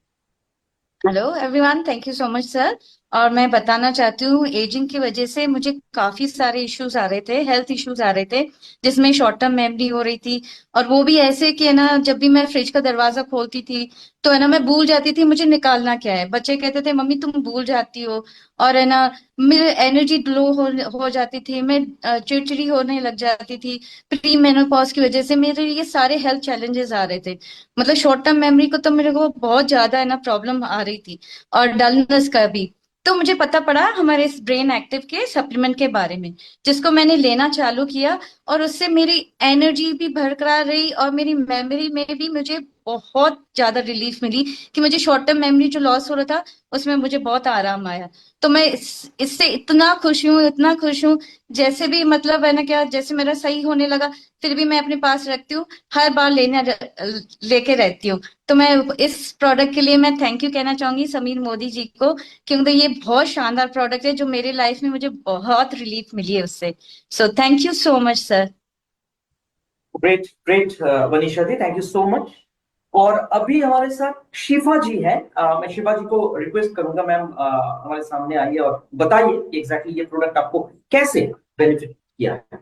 Hello everyone, thank you so much sir. और मैं बताना चाहती हूँ, एजिंग की वजह से मुझे काफी सारे इश्यूज आ रहे थे, हेल्थ इश्यूज आ रहे थे, जिसमें शॉर्ट टर्म मेमोरी हो रही थी। और वो भी ऐसे कि है ना, जब भी मैं फ्रिज का दरवाजा खोलती थी तो है ना, मैं भूल जाती थी मुझे निकालना क्या है। बच्चे कहते थे मम्मी तुम भूल जाती हो, और है ना मेरी एनर्जी लो हो जाती थी, मैं चिड़चिड़ी होने लग जाती थी। प्री मेनोपॉज की वजह से मेरे ये सारे हेल्थ चैलेंजेस आ रहे थे। मतलब शॉर्ट टर्म मेमोरी को तो मेरे को बहुत ज्यादा है ना प्रॉब्लम आ रही थी, और डलनेस का भी। तो मुझे पता पड़ा हमारे इस ब्रेन एक्टिव के सप्लीमेंट के बारे में, जिसको मैंने लेना चालू किया, और उससे मेरी एनर्जी भी बरकरार रही, और मेरी मेमोरी में भी मुझे बहुत ज्यादा रिलीफ मिली कि मुझे शॉर्ट टर्म मेमोरी जो लॉस हो रहा था उसमें मुझे बहुत आराम आया। तो मैं इससे इतना खुश हूँ, इतना खुश हूँ। जैसे भी मतलब है ना, क्या जैसे मेरा सही होने लगा, फिर भी मैं अपने पास रखती हूँ, हर बार लेके रहती हूँ। तो मैं इस प्रोडक्ट के लिए मैं थैंक यू कहना चाहूंगी समीर मोदी जी को, क्योंकि ये बहुत शानदार प्रोडक्ट है जो मेरे लाइफ में मुझे बहुत रिलीफ मिली है उससे। So thank you so much sir. Great great Vanisha ji, thank you so much. और अभी हमारे साथ शिफा जी हैं। मैं शिफा जी को रिक्वेस्ट करूंगा, मैम हमारे सामने आइए और बताइए कि एग्जैक्टली ये प्रोडक्ट आपको कैसे बेनिफिट किया है।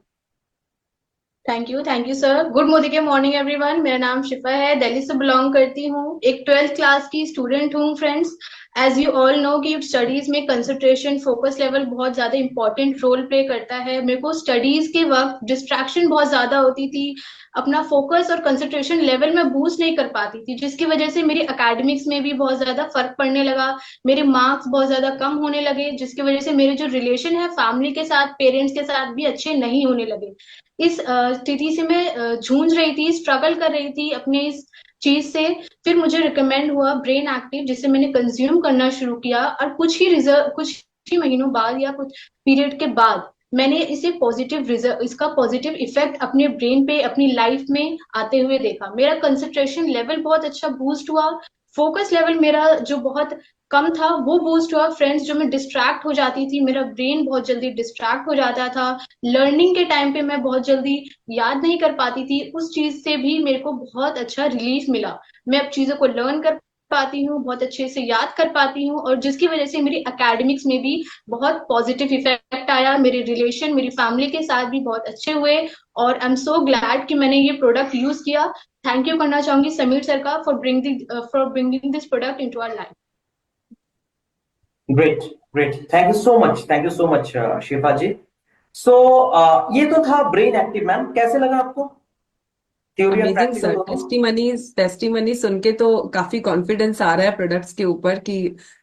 Thank you sir. Good morning everyone. मेरा नाम शिफा है, दिल्ली से बिलोंग करती हूँ, एक 12th क्लास की स्टूडेंट हूँ friends. As you all know कि स्टडीज में कंसंट्रेशन फोकस लेवल बहुत ज्यादा इंपॉर्टेंट रोल प्ले करता है। मेरे को स्टडीज के वक्त डिस्ट्रैक्शन बहुत ज्यादा होती थी, अपना फोकस और कंसंट्रेशन लेवल में बूस्ट नहीं कर पाती थी, जिसकी वजह से मेरी एकेडमिक्स में भी बहुत ज्यादा फर्क पड़ने लगा। मेरे मार्क्स बहुत ज्यादा कम होने लगे, जिसकी वजह से मेरे जो रिलेशन है फैमिली के साथ, पेरेंट्स के साथ भी अच्छे नहीं होने लगे। इस स्थिति से मैं जूझ रही थी, स्ट्रगल कर रही थी अपने इस चीज से। फिर मुझे रिकमेंड हुआ ब्रेन एक्टिव, जिसे मैंने कंज्यूम करना शुरू किया, और कुछ ही महीनों बाद या कुछ पीरियड के बाद मैंने इसका पॉजिटिव इफेक्ट अपने ब्रेन पे, अपनी लाइफ में आते हुए देखा। मेरा कंसंट्रेशन लेवल बहुत अच्छा बूस्ट हुआ, फोकस लेवल मेरा जो बहुत कम था वो बूस्ट हुआ। फ्रेंड्स जो मैं डिस्ट्रैक्ट हो जाती थी, मेरा ब्रेन बहुत जल्दी डिस्ट्रैक्ट हो जाता था। लर्निंग के टाइम पे मैं बहुत जल्दी याद नहीं कर पाती थी, उस चीज से भी मेरे को बहुत अच्छा रिलीफ मिला। मैं अब चीजों को लर्न कर पाती हूँ, बहुत अच्छे से याद कर पाती हूँ, और जिसकी वजह से मेरी एकेडमिक्स में भी बहुत पॉजिटिव इफेक्ट आया। मेरे रिलेशन मेरी फैमिली के साथ भी बहुत अच्छे हुए, और आई एम सो ग्लैड कि मैंने ये प्रोडक्ट यूज किया। थैंक यू करना चाहूंगी समीर सर का for bringing this product into our life. Great, great, thank you so much Shifa ji. सो ये तो था ब्रेन एक्टिव। मैम कैसे लगा आपको? थ्योरी और अमेजिंग प्रैक्टिकल सर, दोनों? टेस्टिमनी सुन के तो काफी कॉन्फिडेंस आ रहा है प्रोडक्ट्स के ऊपर कि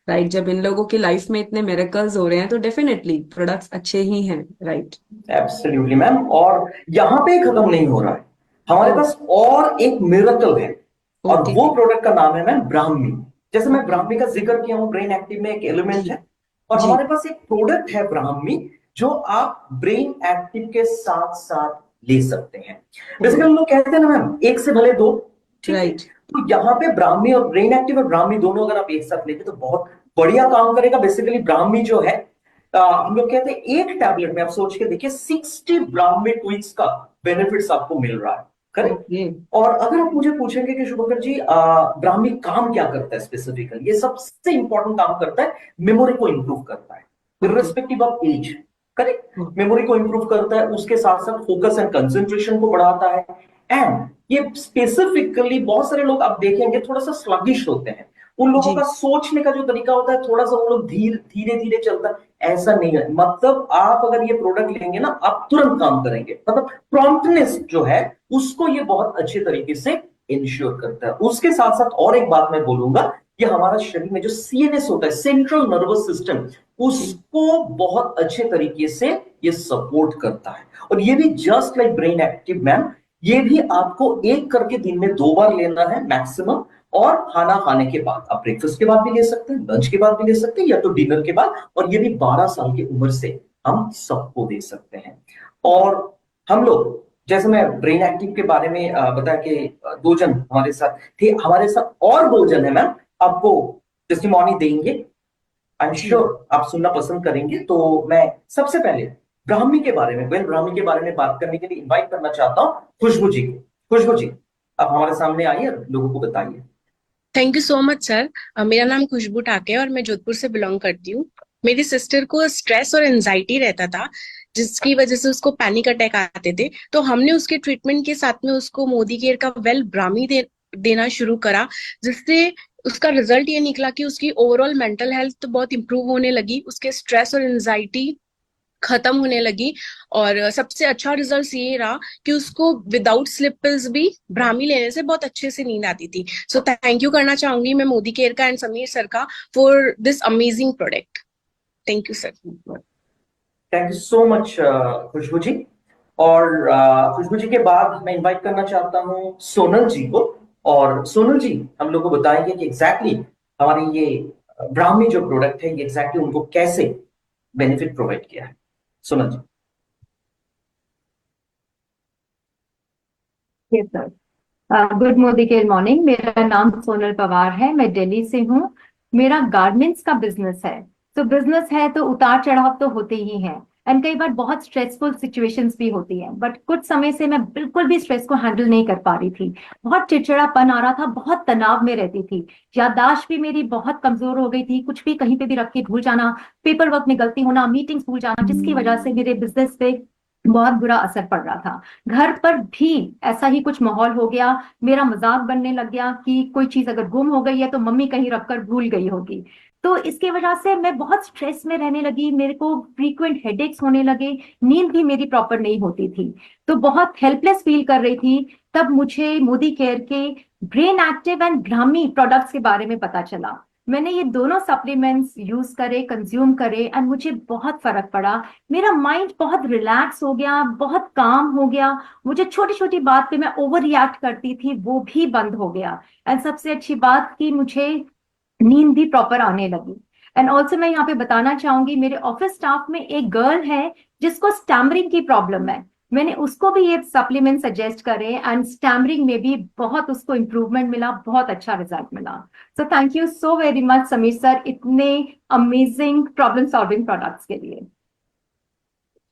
राइट, जब इन लोगों की लाइफ में इतने मिरेकल्स हो रहे हैं तो डेफिनेटली प्रोडक्ट्स अच्छे ही हैं, राइट? Absolutely ma'am. और यहाँ पे खत्म नहीं हो रहा है, हमारे ओह, पास और एक मिरेकल है, और ओके, वो प्रोडक्ट का नाम है मैम ब्राह्मी। जैसे मैं ब्राह्मी का जिक्र किया हूँ, ब्रेन एक्टिव में एक एलिमेंट जी, है, और जी, हमारे पास एक प्रोडक्ट है ब्राह्मी, जो आप ब्रेन एक्टिव के साथ साथ ले सकते हैं। बेसिकली लोग कहते हैं ना मैम, एक से भले दो, ठीक है? राइट, तो यहाँ पे ब्राह्मी और ब्रेन एक्टिव और ब्राह्मी दोनों अगर आप एक साथ लेते तो बहुत बढ़िया काम करेगा। बेसिकली ब्राह्मी जो है, हम लोग कहते हैं एक टैबलेट में आप सोच के देखिए 60 ब्राह्मी ट्वीक्स का बेनिफिट्स आपको मिल रहा है, करेक्ट? ओके, और अगर आप मुझे पूछेंगे कि शुभकर जी ब्राह्मी काम क्या करता है स्पेसिफिकली, ये सबसे इंपॉर्टेंट काम करता है, मेमोरी को इंप्रूव करता है okay, irrespective of age, correct? Okay, memory को इंप्रूव करता है, उसके साथ साथ फोकस एंड कंसंट्रेशन को बढ़ाता है। एंड ये स्पेसिफिकली बहुत सारे लोग आप देखेंगे थोड़ा सा स्लगिश होते हैं, उन लोगों जी, का सोचने का जो तरीका होता है थोड़ा सा, वो लोग धीरे धीरे चलता है, ऐसा नहीं है। मतलब आप अगर ये प्रोडक्ट लेंगे ना, आप तुरंत काम करेंगे, मतलब प्रॉम्प्टनेस जो है उसको ये बहुत अच्छे तरीके से इंश्योर करता है। उसके साथ साथ और एक बात मैं बोलूंगा, ये हमारा शरीर में जो सीएनएस होता है, सेंट्रल नर्वस सिस्टम, जी, उसको बहुत अच्छे तरीके से ये सपोर्ट करता है। और ये भी just like brain active ma'am, ये भी आपको एक करके दिन में 2 बार लेना है मैक्सिमम, और खाना खाने के बाद, आप ब्रेकफास्ट के बाद भी ले सकते हैं, लंच के बाद भी ले सकते हैं, या तो डिनर के बाद। और ये भी 12 साल की उम्र से हम सबको दे सकते हैं। और हम लोग, जैसे मैं ब्रेन एक्टिव के बारे में बताया कि 2 जन हमारे साथ थे, हमारे साथ और 2 जन है मैम, आपको टेस्टिमोनी देंगे, आई एम जी, श्योर आप सुनना पसंद करेंगे। तो मैं सबसे पहले ब्राह्मी के बारे में, वेल ब्राह्मी के बारे में बात करने के लिए इनवाइट करना चाहता हूँ खुशबू जी को। खुशबू जी, आप हमारे सामने आइए, लोगों को बताइए। Thank you so much sir. मेरा नाम खुशबू ठाके है और मैं जोधपुर से बिलोंग करती हूँ। मेरी सिस्टर को स्ट्रेस और एंजाइटी रहता था, जिसकी वजह से उसको पैनिक अटैक आते थे। तो हमने उसके ट्रीटमेंट के साथ में उसको मोदी केयर का वेल ब्राह्मी देना शुरू करा, जिससे उसका रिजल्ट ये निकला कि उसकी ओवरऑल मेंटल हेल्थ बहुत इंप्रूव होने लगी, उसके स्ट्रेस और एंजाइटी खत्म होने लगी। और सबसे अच्छा रिजल्ट ये रहा कि उसको विदाउट स्लिप पिल्स भी ब्राह्मी लेने से बहुत अच्छे से नींद आती थी। सो थैंक यू करना चाहूंगी मैं मोदी केयर का एंड समीर सर का for this amazing product. Thank you sir. Thank you so much Khushboo ji. और खुशबू जी के बाद मैं इनवाइट करना चाहता हूँ सोनल जी को। और सोनल जी हम लोग को बताएंगे कि एग्जैक्टली हमारी ये ब्राह्मी जो प्रोडक्ट है, ये एग्जैक्टली उनको कैसे बेनिफिट प्रोवाइड किया है। Sonal ji. Yes sir. Good morning. मेरा नाम सोनल पवार है, मैं दिल्ली से हूँ। मेरा गारमेंट्स का बिजनेस है। तो बिजनेस है तो उतार चढ़ाव तो होते ही हैं, एंड कई बार बहुत स्ट्रेसफुल सिचुएशंस भी होती हैं। बट कुछ समय से मैं बिल्कुल भी स्ट्रेस को हैंडल नहीं कर पा रही थी, बहुत चिड़चिड़ापन आ रहा था, बहुत तनाव में रहती थी। याददाश्त भी मेरी बहुत कमजोर हो गई थी, कुछ भी कहीं पे भी रख के भूल जाना, पेपर वर्क में गलती होना, मीटिंग्स भूल जाना, जिसकी वजह से मेरे बिजनेस पे बहुत बुरा असर पड़ रहा था। घर पर भी ऐसा ही कुछ माहौल हो गया, मेरा मजाक बनने लग गया कि कोई चीज अगर गुम हो गई है तो मम्मी कहीं रखकर भूल गई होगी। तो इसके वजह से मैं बहुत स्ट्रेस में रहने लगी, मेरे को फ्रीक्वेंट हेडेक्स होने लगे, नींद भी मेरी प्रॉपर नहीं होती थी, तो बहुत हेल्पलेस फील कर रही थी। तब मुझे मोदी केयर के brain active and Brahmi products के बारे में पता चला। मैंने ये दोनों सप्लीमेंट्स यूज करे, कंज्यूम करे, एंड मुझे बहुत फर्क पड़ा। मेरा माइंड बहुत रिलैक्स हो गया, बहुत काम हो गया। मुझे छोटी छोटी बात पे मैं ओवर रिएक्ट करती थी, वो भी बंद हो गया। एंड सबसे अच्छी बात कि मुझे नींद भी प्रॉपर आने लगी। एंड ऑल्सो मैं यहाँ पे बताना चाहूंगी, मेरे ऑफिस स्टाफ में एक गर्ल है जिसको स्टैमरिंग की प्रॉब्लम है। मैंने उसको भी ये सप्लीमेंट सजेस्ट करे एंड स्टैमरिंग में भी बहुत उसको इंप्रूवमेंट मिला, बहुत अच्छा रिजल्ट मिला। So thank you so very much Sameer sir, इतने अमेजिंग प्रॉब्लम सॉल्विंग प्रोडक्ट्स के लिए।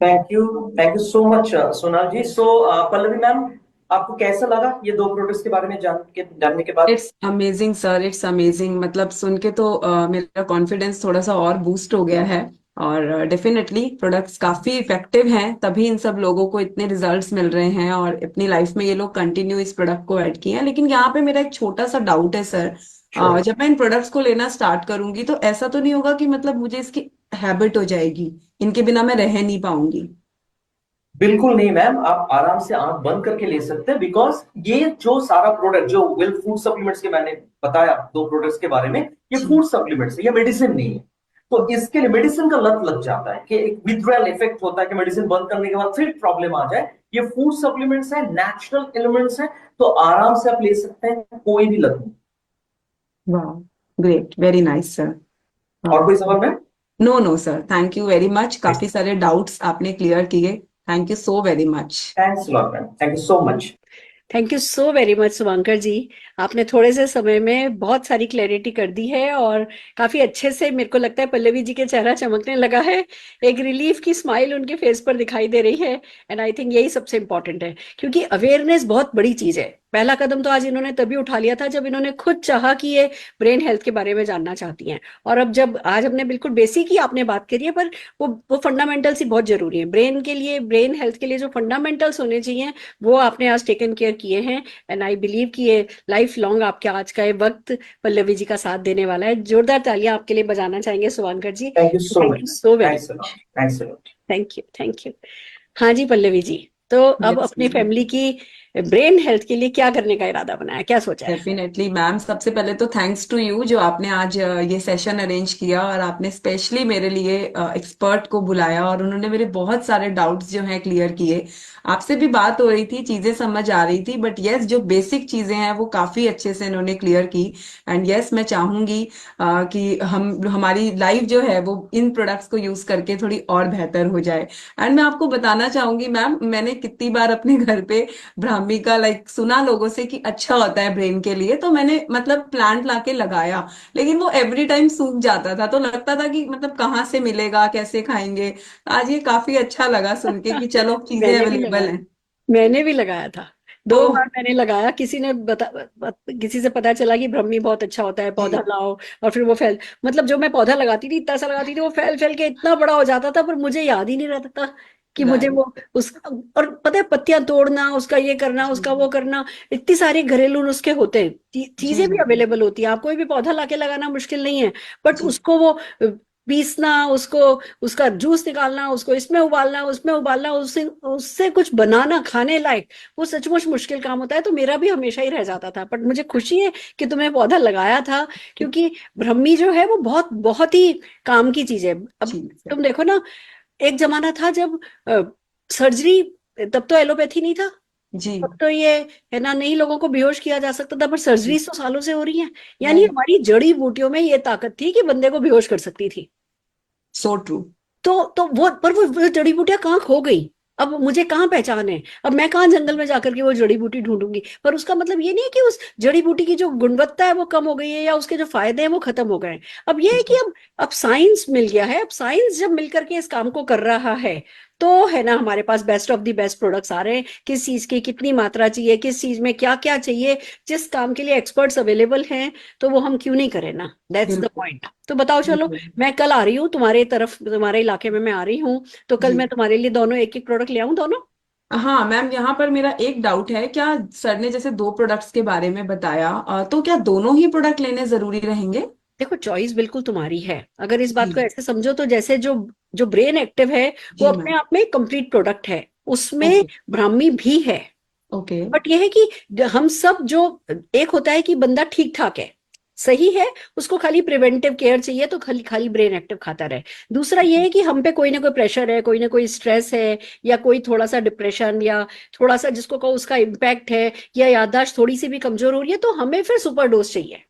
Thank you so much Sonal ji. So Pallavi ma'am, आपको कैसा लगा ये दो प्रोडक्ट्स के बारे में जानने के बाद? It's amazing sir, it's amazing. मतलब सुन के तो मेरा कॉन्फिडेंस थोड़ा सा और बूस्ट हो गया है। और डेफिनेटली प्रोडक्ट्स काफी इफेक्टिव हैं, तभी इन सब लोगों को इतने रिजल्ट्स मिल रहे हैं और अपनी लाइफ में ये लोग कंटिन्यू इस प्रोडक्ट को ऐड किए हैं। लेकिन यहाँ पे मेरा एक छोटा सा डाउट है सर। Sure. जब मैं इन प्रोडक्ट्स को लेना स्टार्ट करूंगी तो ऐसा तो नहीं होगा कि मतलब मुझे इसकी हैबिट हो जाएगी, इनके बिना मैं रह नहीं पाऊंगी? बिल्कुल नहीं मैम, आप आराम से आंख बंद करके ले सकते हैं, बिकॉज ये जो सारा प्रोडक्ट जो वेल फूड सप्लीमेंट्स के मैंने बताया दो प्रोडक्ट्स के बारे में, ये जी। फूड सप्लीमेंट्स है, ये मेडिसिन नहीं है। तो इसके लिए मेडिसिन का लत लग जाता है कि एक विथड्रॉयल इफेक्ट होता है कि मेडिसिन बंद करने के बाद फिर प्रॉब्लम आ जाए। ये फूड सप्लीमेंट्स है, नेचुरल एलिमेंट्स है, तो आराम से आप ले सकते हैं, कोई भी लत नहीं। वाह, ग्रेट, वेरी नाइस सर। और कोई सवाल ma'am? No no sir, thank you very much. काफी सारे डाउट्स आपने क्लियर किए, thank you so very much. Thanks lot ma'am, thank you so much. Thank you so very much Shubhankar ji, आपने थोड़े से समय में बहुत सारी क्लैरिटी कर दी है और काफी अच्छे से मेरे को लगता है पल्लवी जी के चेहरा चमकने लगा है, एक रिलीफ की स्माइल उनके फेस पर दिखाई दे रही है। एंड आई थिंक यही सबसे इंपॉर्टेंट है, क्योंकि अवेयरनेस बहुत बड़ी चीज है। पहला कदम तो आज इन्होंने तभी उठा लिया था जब इन्होंने खुद चाहा कि ये ब्रेन हेल्थ के बारे में जानना चाहती हैं, और अब जब आज हमने बिल्कुल बेसिक ही आपने बात करी है, पर वो फंडामेंटल्स ही बहुत जरूरी है ब्रेन के लिए, ब्रेन हेल्थ के लिए जो फंडामेंटल्स होने चाहिए वो आपने आज टेकन केयर किए हैं। एंड आई बिलीव कि ये लाइफ लॉन्ग आपके आज का ये वक्त पल्लवी जी का साथ देने वाला है। जोरदार तालियां आपके लिए बजाना चाहेंगे Shubhankar ji. Thank you so thank much, you so very thanks a lot, thanks a lot. Thank you, thank you. हाँ जी पल्लवी जी, तो अब Yes, अपनी ma'am. फैमिली की ब्रेन हेल्थ के लिए क्या करने का इरादा बनाया, क्या सोचा है? डेफिनेटली मैम, सबसे पहले तो थैंक्स टू यू जो आपने आज ये सेशन अरेंज किया और आपने स्पेशली मेरे लिए एक्सपर्ट को बुलाया और उन्होंने मेरे बहुत सारे डाउट्स जो हैं क्लियर किए। आपसे भी बात हो रही थी, चीजें समझ आ रही थी, बट यस जो बेसिक चीजें हैं वो काफी अच्छे से इन्होंने क्लियर की। एंड यस मैं चाहूंगी कि हमारी लाइफ जो है वो इन प्रोडक्ट्स को यूज करके थोड़ी और बेहतर हो जाए। एंड मैं आपको बताना चाहूंगी मैम, मैंने कितनी बार अपने घर पे ब्राह्मी का सुना लोगों से कि अच्छा होता है ब्रेन के लिए, तो मैंने मतलब प्लांट लाके लगाया, लेकिन वो एवरी टाइम सूख जाता था, तो लगता था कि मतलब कहाँ से मिलेगा, कैसे खाएंगे। आज ये काफी अच्छा लगा सुन के कि चलो चीजें मैंने भी अवेलेबल लगाया, हैं। मैंने भी लगाया था, 2 ओह, बार मैंने लगाया। किसी से पता चला कि ब्रह्मी बहुत अच्छा होता है, पौधा जी लाओ, और फिर वो फैल, मतलब जो मैं पौधा लगाती थी इतना सा लगाती थी, वो फैल फैल के इतना बड़ा हो जाता था, पर मुझे याद ही नहीं रहता था कि मुझे राइट, वो उस, और पता है पत्तियां तोड़ना, उसका ये करना, जी उसका वो करना, इतनी सारी घरेलू नुस्खे होते हैं, जी चीजें भी अवेलेबल होती है, आप कोई भी पौधा लाके लगाना मुश्किल नहीं है, बट जी उसको वो पीसना, उसको, उसका जूस निकालना, उसको इसमें उबालना, उसमें उबालना, उससे उससे कुछ बनाना खाने लायक, वो सचमुच मुश्किल काम होता है। तो मेरा भी हमेशा ही रह जाता था, बट मुझे खुशी है कि तुमने पौधा लगाया था, क्योंकि ब्रह्मी जो है वो बहुत बहुत ही काम की चीज है। अब जी सर, तुम देखो ना, एक जमाना था जब सर्जरी, तब तो एलोपैथी नहीं था, जी तब तो ये है ना, नहीं लोगों को बेहोश किया जा सकता था, पर जी सर्जरीज तो सालों से हो रही हैं। यानी राइट, हमारी जड़ी बूटियों में ये ताकत थी कि बंदे को बेहोश कर सकती थी। सो ट्रू, तो वो जड़ी बूटियां कहाँ खो गई? अब मुझे कहाँ पहचान है? अब मैं कहाँ जंगल में जाकर के वो जड़ी बूटी ढूंढूंगी? पर उसका मतलब ये नहीं है कि उस जड़ी बूटी की जो गुणवत्ता है वो कम हो गई है, या उसके जो फायदे हैं वो खत्म हो गए हैं। अब ये है कि अब साइंस मिल गया है, अब साइंस जब मिलकर के इस काम को कर रहा है, तो है ना, हमारे पास best of the best products आ रहे हैं। किस चीज की कितनी मात्रा चाहिए, किस चीज में क्या क्या चाहिए, जिस काम के लिए एक्सपर्ट्स अवेलेबल हैं, तो वो हम क्यों नहीं करें ना? दैट्स द बिल्कुल पॉइंट। तो बताओ, चलो बिल्कुल मैं कल आ रही हूँ तुम्हारे तरफ, तुम्हारे इलाके में मैं आ रही हूँ, तो कल जी। मैं तुम्हारे लिए दोनों एक एक प्रोडक्ट ले आऊँ, दोनों? हाँ मैम, यहाँ पर मेरा एक डाउट है, क्या सर ने जैसे 2 प्रोडक्ट्स के बारे में बताया, तो क्या दोनों ही प्रोडक्ट लेने जरूरी रहेंगे? देखो चॉइस बिल्कुल तुम्हारी है। अगर इस बात जी को ऐसे समझो तो जैसे जो जो ब्रेन एक्टिव है जी वो अपने मैम। आप में कंप्लीट प्रोडक्ट है, उसमें ओके ब्राह्मी भी है। ओके बट यह है कि हम सब जो, एक होता है कि बंदा ठीक ठाक है, सही है, उसको खाली प्रिवेंटिव केयर चाहिए तो खाली खाली ब्रेन एक्टिव खाता रहे। दूसरा ये है कि हम पे कोई ना कोई प्रेशर है, कोई ना कोई स्ट्रेस है, या कोई थोड़ा सा डिप्रेशन, या थोड़ा सा जिसको कहो उसका इम्पैक्ट है, या याददाश्त थोड़ी सी भी कमजोर हो रही है, तो हमें फिर सुपर डोज चाहिए।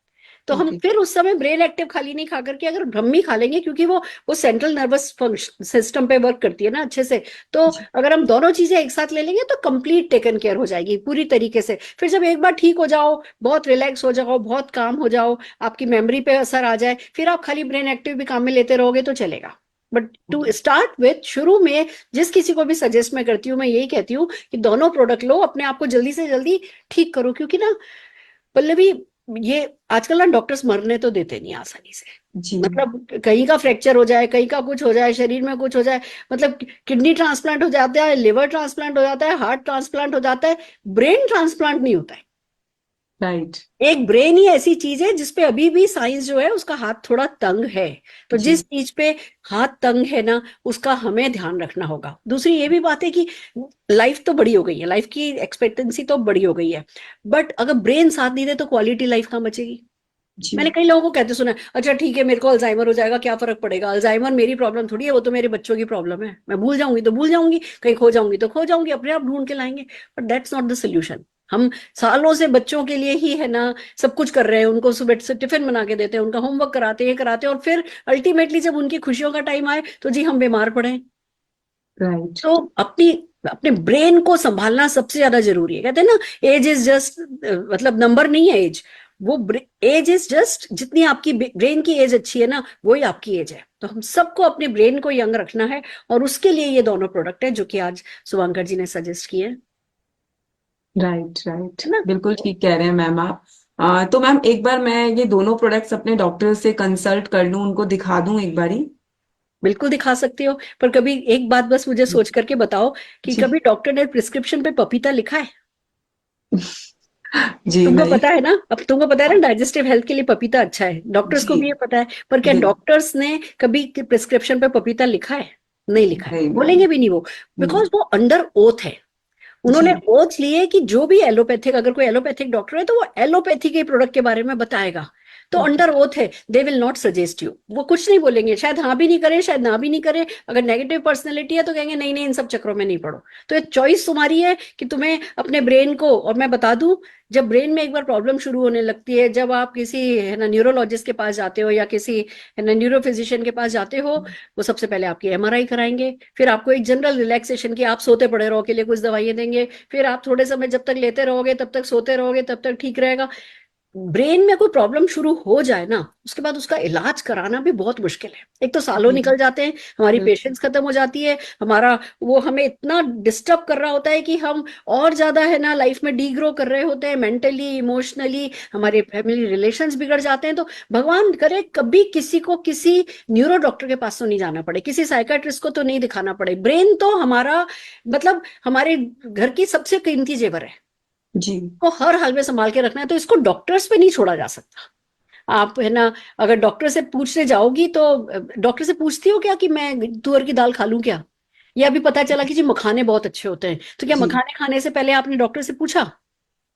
तो हम ओके फिर उस समय ब्रेन एक्टिव खाली नहीं खा करके अगर ब्रह्मी खा लेंगे, क्योंकि वो सेंट्रल नर्वस सिस्टम पे वर्क करती है ना अच्छे से, तो जी अगर हम दोनों चीजें एक साथ ले लेंगे तो कंप्लीट टेकन केयर हो जाएगी पूरी तरीके से। फिर जब एक बार ठीक हो जाओ, बहुत रिलैक्स हो जाओ, बहुत काम हो जाओ, आपकी मेमोरी पे असर आ जाए, फिर आप खाली ब्रेन एक्टिव भी काम में लेते रहोगे तो चलेगा। But to okay start with, शुरू में जिस किसी को भी सजेस्ट मैं करती हूँ, मैं यही कहती हूँ कि दोनों प्रोडक्ट लो, अपने आप को जल्दी से जल्दी ठीक करो। क्योंकि ना पल्लवी, ये आजकल ना डॉक्टर्स मरने तो देते नहीं आसानी से। जी मतलब कहीं का फ्रैक्चर हो जाए, कहीं का कुछ हो जाए, शरीर में कुछ हो जाए, मतलब किडनी ट्रांसप्लांट हो जाता है, लिवर ट्रांसप्लांट हो जाता है, हार्ट ट्रांसप्लांट हो जाता है, ब्रेन ट्रांसप्लांट नहीं होता है। राइट एक ब्रेन ही ऐसी चीज है जिसपे अभी भी साइंस जो है उसका हाथ थोड़ा तंग है। तो जी जिस चीज पे हाथ तंग है ना, उसका हमें ध्यान रखना होगा। दूसरी ये भी बात है कि लाइफ तो बड़ी हो गई है, लाइफ की एक्सपेक्टेंसी तो बड़ी हो गई है, बट अगर ब्रेन साथ नहीं दे तो क्वालिटी लाइफ कहाँ बचेगी। जी मैंने कई लोगों को कहते सुना है, अच्छा ठीक है मेरे को अल्जाइमर हो जाएगा, क्या फर्क पड़ेगा, अल्जाइमर मेरी प्रॉब्लम थोड़ी है, वो तो मेरे बच्चों की प्रॉब्लम है, मैं भूल जाऊंगी तो भूल जाऊंगी, कहीं खो जाऊंगी तो खो जाऊंगी, अपने आप ढूंढ के लाएंगे। But that's not the solution. हम सालों से बच्चों के लिए ही है ना सब कुछ कर रहे हैं, उनको सुबह से टिफिन बना के देते हैं, उनका होमवर्क कराते हैं कराते हैं, और फिर अल्टीमेटली जब उनकी खुशियों का टाइम आए तो जी हम बीमार पड़े। राइट तो अपनी अपने ब्रेन को संभालना सबसे ज्यादा जरूरी है। कहते हैं ना, एज इज जस्ट, मतलब नंबर नहीं है एज, वो एज इज जस्ट, जितनी आपकी ब्रेन की एज अच्छी है ना, वही आपकी एज है। तो हम सबको अपने ब्रेन को यंग रखना है, और उसके लिए ये दोनों प्रोडक्ट है जो कि आज शुभांकर जी ने सजेस्ट किए हैं, राइट राइट है ना। बिल्कुल ठीक कह रहे हैं मैम आप। तो मैम एक बार मैं ये दोनों प्रोडक्ट्स अपने डॉक्टर से कंसल्ट कर लूं, उनको दिखा दूं एक बारी। बिल्कुल दिखा सकती हो, पर कभी एक बात बस मुझे सोच करके बताओ कि जी कभी डॉक्टर ने प्रिस्क्रिप्शन पे पपीता लिखा है? जी तुमको नहीं। पता है ना, अब तुमको पता है ना डाइजेस्टिव हेल्थ के लिए पपीता अच्छा है, डॉक्टर्स को जी भी ये पता है, पर क्या बिल डॉक्टर्स ने कभी प्रिस्क्रिप्शन पे पपीता लिखा है? नहीं लिखा है, नहीं मैम। बोलेंगे भी नहीं वो, बिकॉज वो अंडर ओथ है। उन्होंने जी ओथ लिए कि जो भी एलोपैथिक, अगर कोई एलोपैथिक डॉक्टर है तो वो एलोपैथी के प्रोडक्ट के बारे में बताएगा। तो ओके अंडर ओथ है, they will not suggest you, वो कुछ नहीं बोलेंगे, शायद हाँ भी नहीं करें, शायद ना भी नहीं करें। अगर नेगेटिव पर्सनैलिटी है तो कहेंगे नहीं नहीं इन सब चक्रों में नहीं पड़ो। तो ये चॉइस तुम्हारी है कि तुम्हें अपने ब्रेन को, और मैं बता दूं, जब ब्रेन में एक बार प्रॉब्लम शुरू होने लगती है, जब आप किसी है ना न्यूरोलॉजिस्ट के पास जाते हो या किसी है ना न्यूरोफिजिशियन के पास जाते हो, वो सबसे पहले आपकी एमआरआई कराएंगे, फिर आपको एक जनरल रिलैक्सेशन की, आप सोते पड़े रहो के लिए कुछ दवाइयां देंगे, फिर आप थोड़े समय जब तक लेते रहोगे तब तक सोते रहोगे, तब तक ठीक रहेगा। ब्रेन में कोई प्रॉब्लम शुरू हो जाए ना, उसके बाद उसका इलाज कराना भी बहुत मुश्किल है। एक तो सालों जी निकल जाते हैं, हमारी बिल्कुल पेशेंस खत्म हो जाती है, हमारा वो हमें इतना डिस्टर्ब कर रहा होता है कि हम और ज्यादा है ना लाइफ में डीग्रो कर रहे होते हैं, मेंटली इमोशनली हमारे फैमिली रिलेशंस बिगड़ जाते हैं। तो भगवान करे कभी किसी को किसी न्यूरो डॉक्टर के पास तो नहीं जाना पड़े, किसी साइकाट्रिस्ट को तो नहीं दिखाना पड़े। ब्रेन तो हमारा, मतलब हमारे घर की सबसे कीमती जेवर है, जी को हर हाल में संभाल के रखना है, तो इसको डॉक्टर्स पे नहीं छोड़ा जा सकता। आप है ना, अगर डॉक्टर से पूछने जाओगी तो डॉक्टर से पूछती हो क्या कि मैं तुअर की दाल खा लूं क्या, या अभी पता चला कि जी मखाने बहुत अच्छे होते हैं, तो क्या जी मखाने खाने से पहले आपने डॉक्टर से पूछा?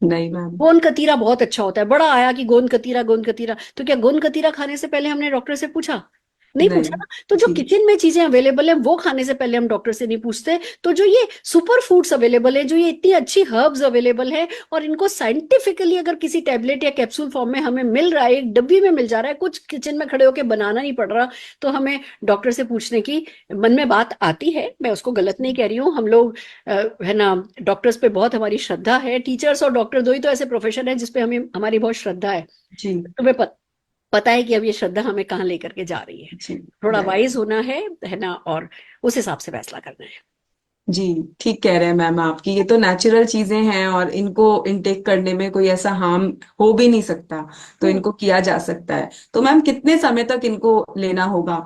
नहीं मैम। गोंद कतीरा बहुत अच्छा होता है, बड़ा आया कि गोंद कतीरा गोंद कतीरा, तो क्या गोंद कतीरा खाने से पहले हमने डॉक्टर से पूछा? नहीं पूछा नहीं ना। तो जो जी किचन में चीजें अवेलेबल है वो खाने से पहले हम डॉक्टर से नहीं पूछते। तो जो ये सुपर फूड्स अवेलेबल है, जो ये इतनी अच्छी हर्ब्स अवेलेबल है, और इनको साइंटिफिकली अगर किसी टैबलेट या कैप्सूल फॉर्म में हमें मिल रहा है, एक डब्बी में मिल जा रहा है, कुछ किचन में खड़े होकर बनाना नहीं पड़ रहा, तो हमें डॉक्टर से पूछने की मन में बात आती है। मैं उसको गलत नहीं कह रही हूँ, हम लोग है ना डॉक्टर्स पे बहुत हमारी श्रद्धा है, टीचर्स और डॉक्टर दो ही तो ऐसे प्रोफेशन है जिसपे हमें हमारी बहुत श्रद्धा है। जी तुम्हें पता है कि अब ये श्रद्धा हमें कहाँ लेकर के जा रही है। जी थोड़ा राइट वाइज होना है ना, और उस हिसाब से फैसला करना है। जी ठीक कह रहे हैं मैम आपकी। ये तो नेचुरल चीजें हैं और इनको इनटेक करने में कोई ऐसा हार्म हो भी नहीं सकता, तो इनको किया जा सकता है। तो मैम कितने समय तक इनको लेना होगा?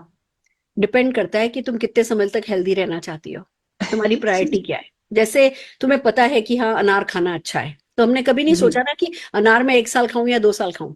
डिपेंड करता है कि तुम कितने समय तक हेल्दी रहना चाहती हो, तुम्हारी प्रायोरिटी क्या है। जैसे तुम्हें पता है कि हाँ अनार खाना अच्छा है, तो हमने कभी नहीं जी सोचा ना कि अनार में 1 साल खाऊं या 2 साल खाऊं।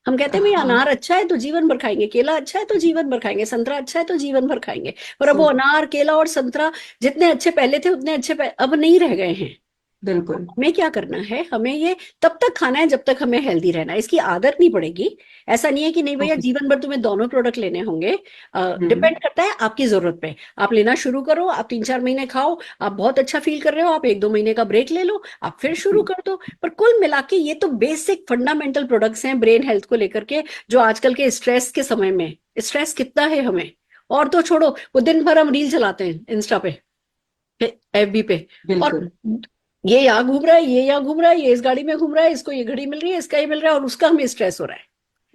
हम कहते हैं भाई हाँ अनार अच्छा है तो जीवन भर खाएंगे, केला अच्छा है तो जीवन भर खाएंगे, संतरा अच्छा है तो जीवन भर खाएंगे। पर अब वो सही अनार, केला और संतरा जितने अच्छे पहले थे उतने अच्छे अब नहीं रह गए हैं। बिल्कुल। हमें क्या करना है, हमें ये तब तक खाना है जब तक हमें हेल्दी रहना है, इसकी आदत नहीं पड़ेगी। ऐसा नहीं है कि नहीं भैया ओके। जीवन भर तुम्हें दोनों प्रोडक्ट लेने होंगे। हम्म। डिपेंड करता है आपकी जरूरत पे। आप लेना शुरू करो, आप 3-4 महीने खाओ, आप बहुत अच्छा फील कर रहे हो, आप 1-2 महीने का ब्रेक ले लो, आप फिर शुरू कर दो। पर कुल मिला के ये तो बेसिक फंडामेंटल प्रोडक्ट्स हैं ब्रेन हेल्थ को लेकर के, जो आजकल के स्ट्रेस के समय में, स्ट्रेस कितना है हमें, और तो छोड़ो, वो दिन भर हम रील चलाते हैं इंस्टा पे, एफबी पे, और बिल्कुल ये यहाँ घूम रहा है, ये यहाँ घूम रहा है, ये इस गाड़ी में घूम रहा है, इसको ये घड़ी मिल रही है, इसका ये मिल रहा है, और उसका हमें स्ट्रेस हो रहा है,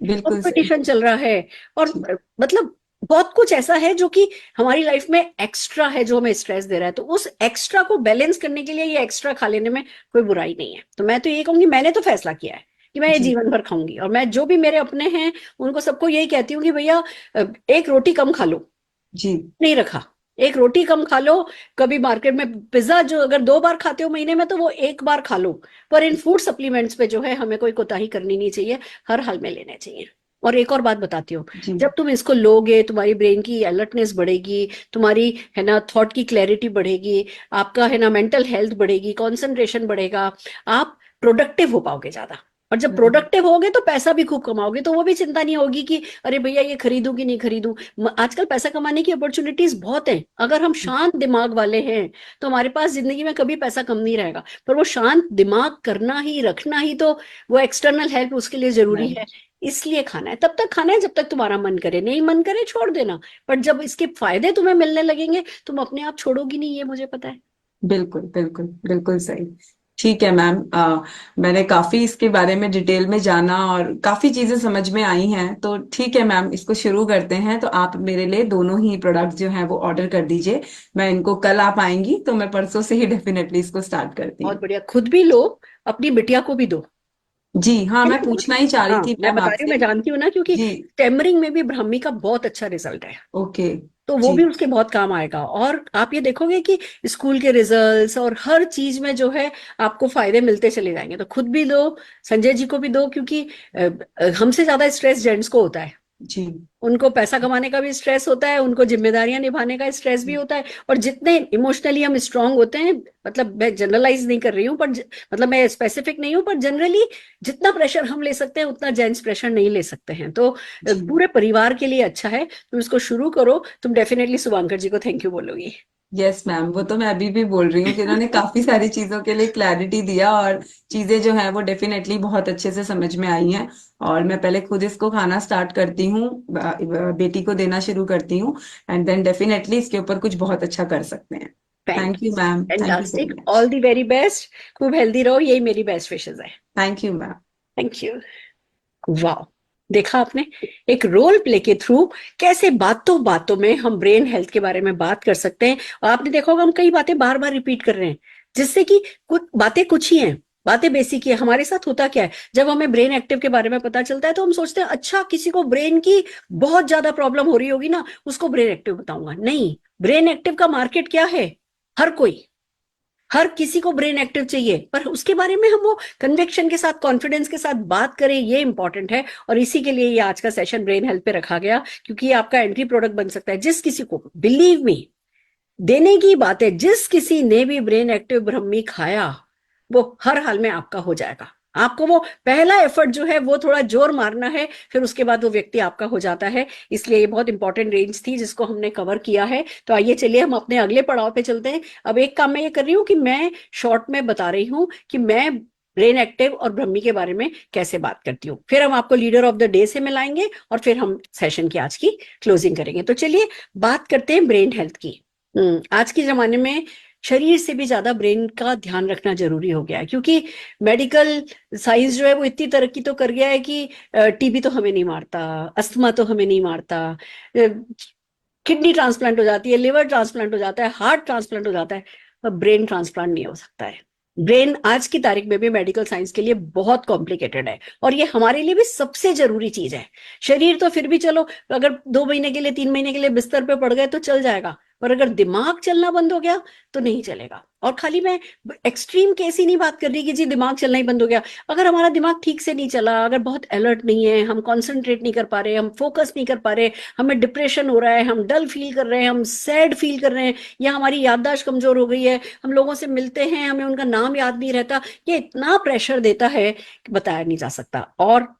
बिल्कुल सही। कंपटीशन चल रहा है। और जी मतलब बहुत कुछ ऐसा है जो कि हमारी लाइफ में एक्स्ट्रा है, जो हमें स्ट्रेस दे रहा है। तो उस एक्स्ट्रा को बैलेंस करने के लिए ये एक्स्ट्रा खा लेने में कोई बुराई नहीं है। तो मैं तो ये कहूंगी, मैंने तो फैसला किया है कि मैं ये जी जीवन भर खाऊंगी, और मैं जो भी मेरे अपने हैं उनको सबको यही कहती हूँ कि भैया एक रोटी कम खा लो, जी नहीं रखा, एक रोटी कम खा लो। कभी मार्केट में पिज्जा जो अगर 2 बार खाते हो महीने में तो वो 1 बार खा लो। पर इन फूड सप्लीमेंट्स पे जो है हमें कोई कोताही करनी नहीं चाहिए, हर हाल में लेने चाहिए। और एक और बात बताती हूँ, जी जब तुम इसको लोगे तुम्हारी ब्रेन की अलर्टनेस बढ़ेगी, तुम्हारी है ना थॉट की क्लैरिटी बढ़ेगी, आपका है ना मेंटल हेल्थ बढ़ेगी, कंसंट्रेशन बढ़ेगा, आप प्रोडक्टिव हो पाओगे ज्यादा। और जब प्रोडक्टिव होगे तो पैसा भी खूब कमाओगे, तो वो भी चिंता नहीं होगी कि अरे भैया ये खरीदूं कि नहीं खरीदूं। आजकल पैसा कमाने की अपॉर्चुनिटीज बहुत हैं। अगर हम शांत दिमाग वाले हैं तो हमारे पास जिंदगी में कभी पैसा कम नहीं रहेगा। पर वो शांत दिमाग करना ही, रखना ही, तो वो एक्सटर्नल हेल्प उसके लिए जरूरी है। राइट इसलिए खाना है, तब तक खाना है जब तक तुम्हारा मन करे, नहीं मन करे छोड़ देना। पर जब इसके फायदे तुम्हें मिलने लगेंगे तुम अपने आप छोड़ोगी नहीं, ये मुझे पता है। बिल्कुल बिल्कुल बिल्कुल सही। ठीक है मैम, मैंने काफी इसके बारे में डिटेल में जाना और काफी चीजें समझ में आई हैं। तो ठीक है मैम, इसको शुरू करते हैं। तो आप मेरे लिए दोनों ही प्रोडक्ट जो हैं वो ऑर्डर कर दीजिए। मैं इनको, कल आप आएंगी तो मैं परसों से ही डेफिनेटली इसको स्टार्ट करती बहुत हूँ। बढ़िया, खुद भी लो, अपनी बिटिया को भी दो। जी हाँ, है मैं ना? पूछना ही चाह रही हाँ, थी मैं मैम बता रही हूँ, आपसे। मैं जानती हूँ ना, क्योंकि जी टेमरिंग में भी ब्राह्मी का बहुत अच्छा रिजल्ट है, ओके। तो वो जी भी उसके बहुत काम आएगा। और आप ये देखोगे कि स्कूल के रिजल्ट्स और हर चीज में जो है आपको फायदे मिलते चले जाएंगे। तो खुद भी दो, संजय जी को भी दो, क्योंकि हमसे ज्यादा स्ट्रेस जेंट्स को होता है। जी उनको पैसा कमाने का भी स्ट्रेस होता है, उनको जिम्मेदारियां निभाने का स्ट्रेस भी होता है। और जितने इमोशनली हम स्ट्रांग होते हैं, मतलब मैं जनरलाइज नहीं कर रही हूँ, पर मतलब मैं स्पेसिफिक नहीं हूँ, पर जनरली जितना प्रेशर हम ले सकते हैं उतना जेंट्स प्रेशर नहीं ले सकते हैं। तो जी पूरे परिवार के लिए अच्छा है। तुम इसको शुरू करो, तुम डेफिनेटली शुभांकर जी को थैंक यू बोलोगी। यस मैम, वो तो मैं अभी भी बोल रही हूँ कि उन्होंने काफी सारी चीजों के लिए क्लैरिटी दिया और चीजें जो है वो डेफिनेटली बहुत अच्छे से समझ में आई हैं। और मैं पहले खुद इसको खाना स्टार्ट करती हूँ, बेटी को देना शुरू करती हूँ, एंड देन डेफिनेटली इसके ऊपर कुछ बहुत अच्छा कर सकते हैं। Thank you ma'am, thank you so fantastic, much. All the very best, खूब हेल्दी रहो, यही मेरी बेस्ट विशेस है। Thank you ma'am. Thank you. वाह, देखा आपने, एक रोल प्ले के थ्रू कैसे बातों बातों में हम ब्रेन हेल्थ के बारे में बात कर सकते हैं। और आपने देखा होगा हम कई बातें बार बार रिपीट कर रहे हैं, जिससे कि कुछ बातें कुछ ही हैं, बातें बेसिक ही है। हमारे साथ होता क्या है, जब हमें ब्रेन एक्टिव के बारे में पता चलता है तो हम सोचते हैं अच्छा किसी को ब्रेन की बहुत ज्यादा प्रॉब्लम हो रही होगी ना, उसको ब्रेन एक्टिव बताऊंगा। नहीं, ब्रेन एक्टिव का मार्केट क्या है, हर कोई, हर किसी को ब्रेन एक्टिव चाहिए, पर उसके बारे में हम वो कन्विक्शन के साथ, कॉन्फिडेंस के साथ बात करें, ये इंपॉर्टेंट है। और इसी के लिए ये आज का सेशन ब्रेन हेल्थ पे रखा गया, क्योंकि ये आपका एंट्री प्रोडक्ट बन सकता है। जिस किसी को, बिलीव मी, देने की बात है, जिस किसी ने भी ब्रेन एक्टिव ब्रह्मी खाया वो हर हाल में आपका हो जाएगा। आपको वो पहला एफर्ट जो है वो थोड़ा जोर मारना है, फिर उसके बाद वो व्यक्ति आपका हो जाता है। इसलिए ये बहुत इंपॉर्टेंट रेंज थी जिसको हमने कवर किया है। तो आइए चलिए हम अपने अगले पड़ाव पे चलते हैं। अब एक काम मैं ये कर रही हूँ कि मैं शॉर्ट में बता रही हूँ कि मैं ब्रेन एक्टिव और ब्रह्मी के बारे में कैसे बात करती हूँ, फिर हम आपको लीडर ऑफ द डे से मिलाएंगे और फिर हम सेशन की आज की क्लोजिंग करेंगे। तो चलिए बात करते हैं ब्रेन हेल्थ की। आज के जमाने में शरीर से भी ज्यादा ब्रेन का ध्यान रखना जरूरी हो गया है, क्योंकि मेडिकल साइंस जो है वो इतनी तरक्की तो कर गया है कि टीबी तो हमें नहीं मारता, अस्थमा तो हमें नहीं मारता, किडनी ट्रांसप्लांट हो जाती है, लिवर ट्रांसप्लांट हो जाता है, हार्ट ट्रांसप्लांट हो जाता है, पर ब्रेन ट्रांसप्लांट नहीं हो सकता है। ब्रेन आज की तारीख में भी मेडिकल साइंस के लिए बहुत कॉम्प्लिकेटेड है, और ये हमारे लिए भी सबसे जरूरी चीज है। शरीर तो फिर भी चलो, अगर 2 महीने के लिए, 3 महीने के लिए बिस्तर पे पड़ गए तो चल जाएगा, पर अगर दिमाग चलना बंद हो गया तो नहीं चलेगा। और खाली मैं एक्सट्रीम केस ही नहीं बात कर रही कि जी दिमाग चलना ही बंद हो गया। अगर हमारा दिमाग ठीक से नहीं चला, अगर बहुत अलर्ट नहीं है, हम कंसंट्रेट नहीं कर पा रहे, हम फोकस नहीं कर पा रहे, हमें डिप्रेशन हो रहा है, हम डल फील कर रहे हैं, हम सैड फील कर रहे हैं, या हमारी याददाश्त कमजोर हो गई है, हम लोगों से मिलते हैं हमें उनका नाम याद नहीं रहता, ये इतना प्रेशर देता है कि बताया नहीं जा सकता। और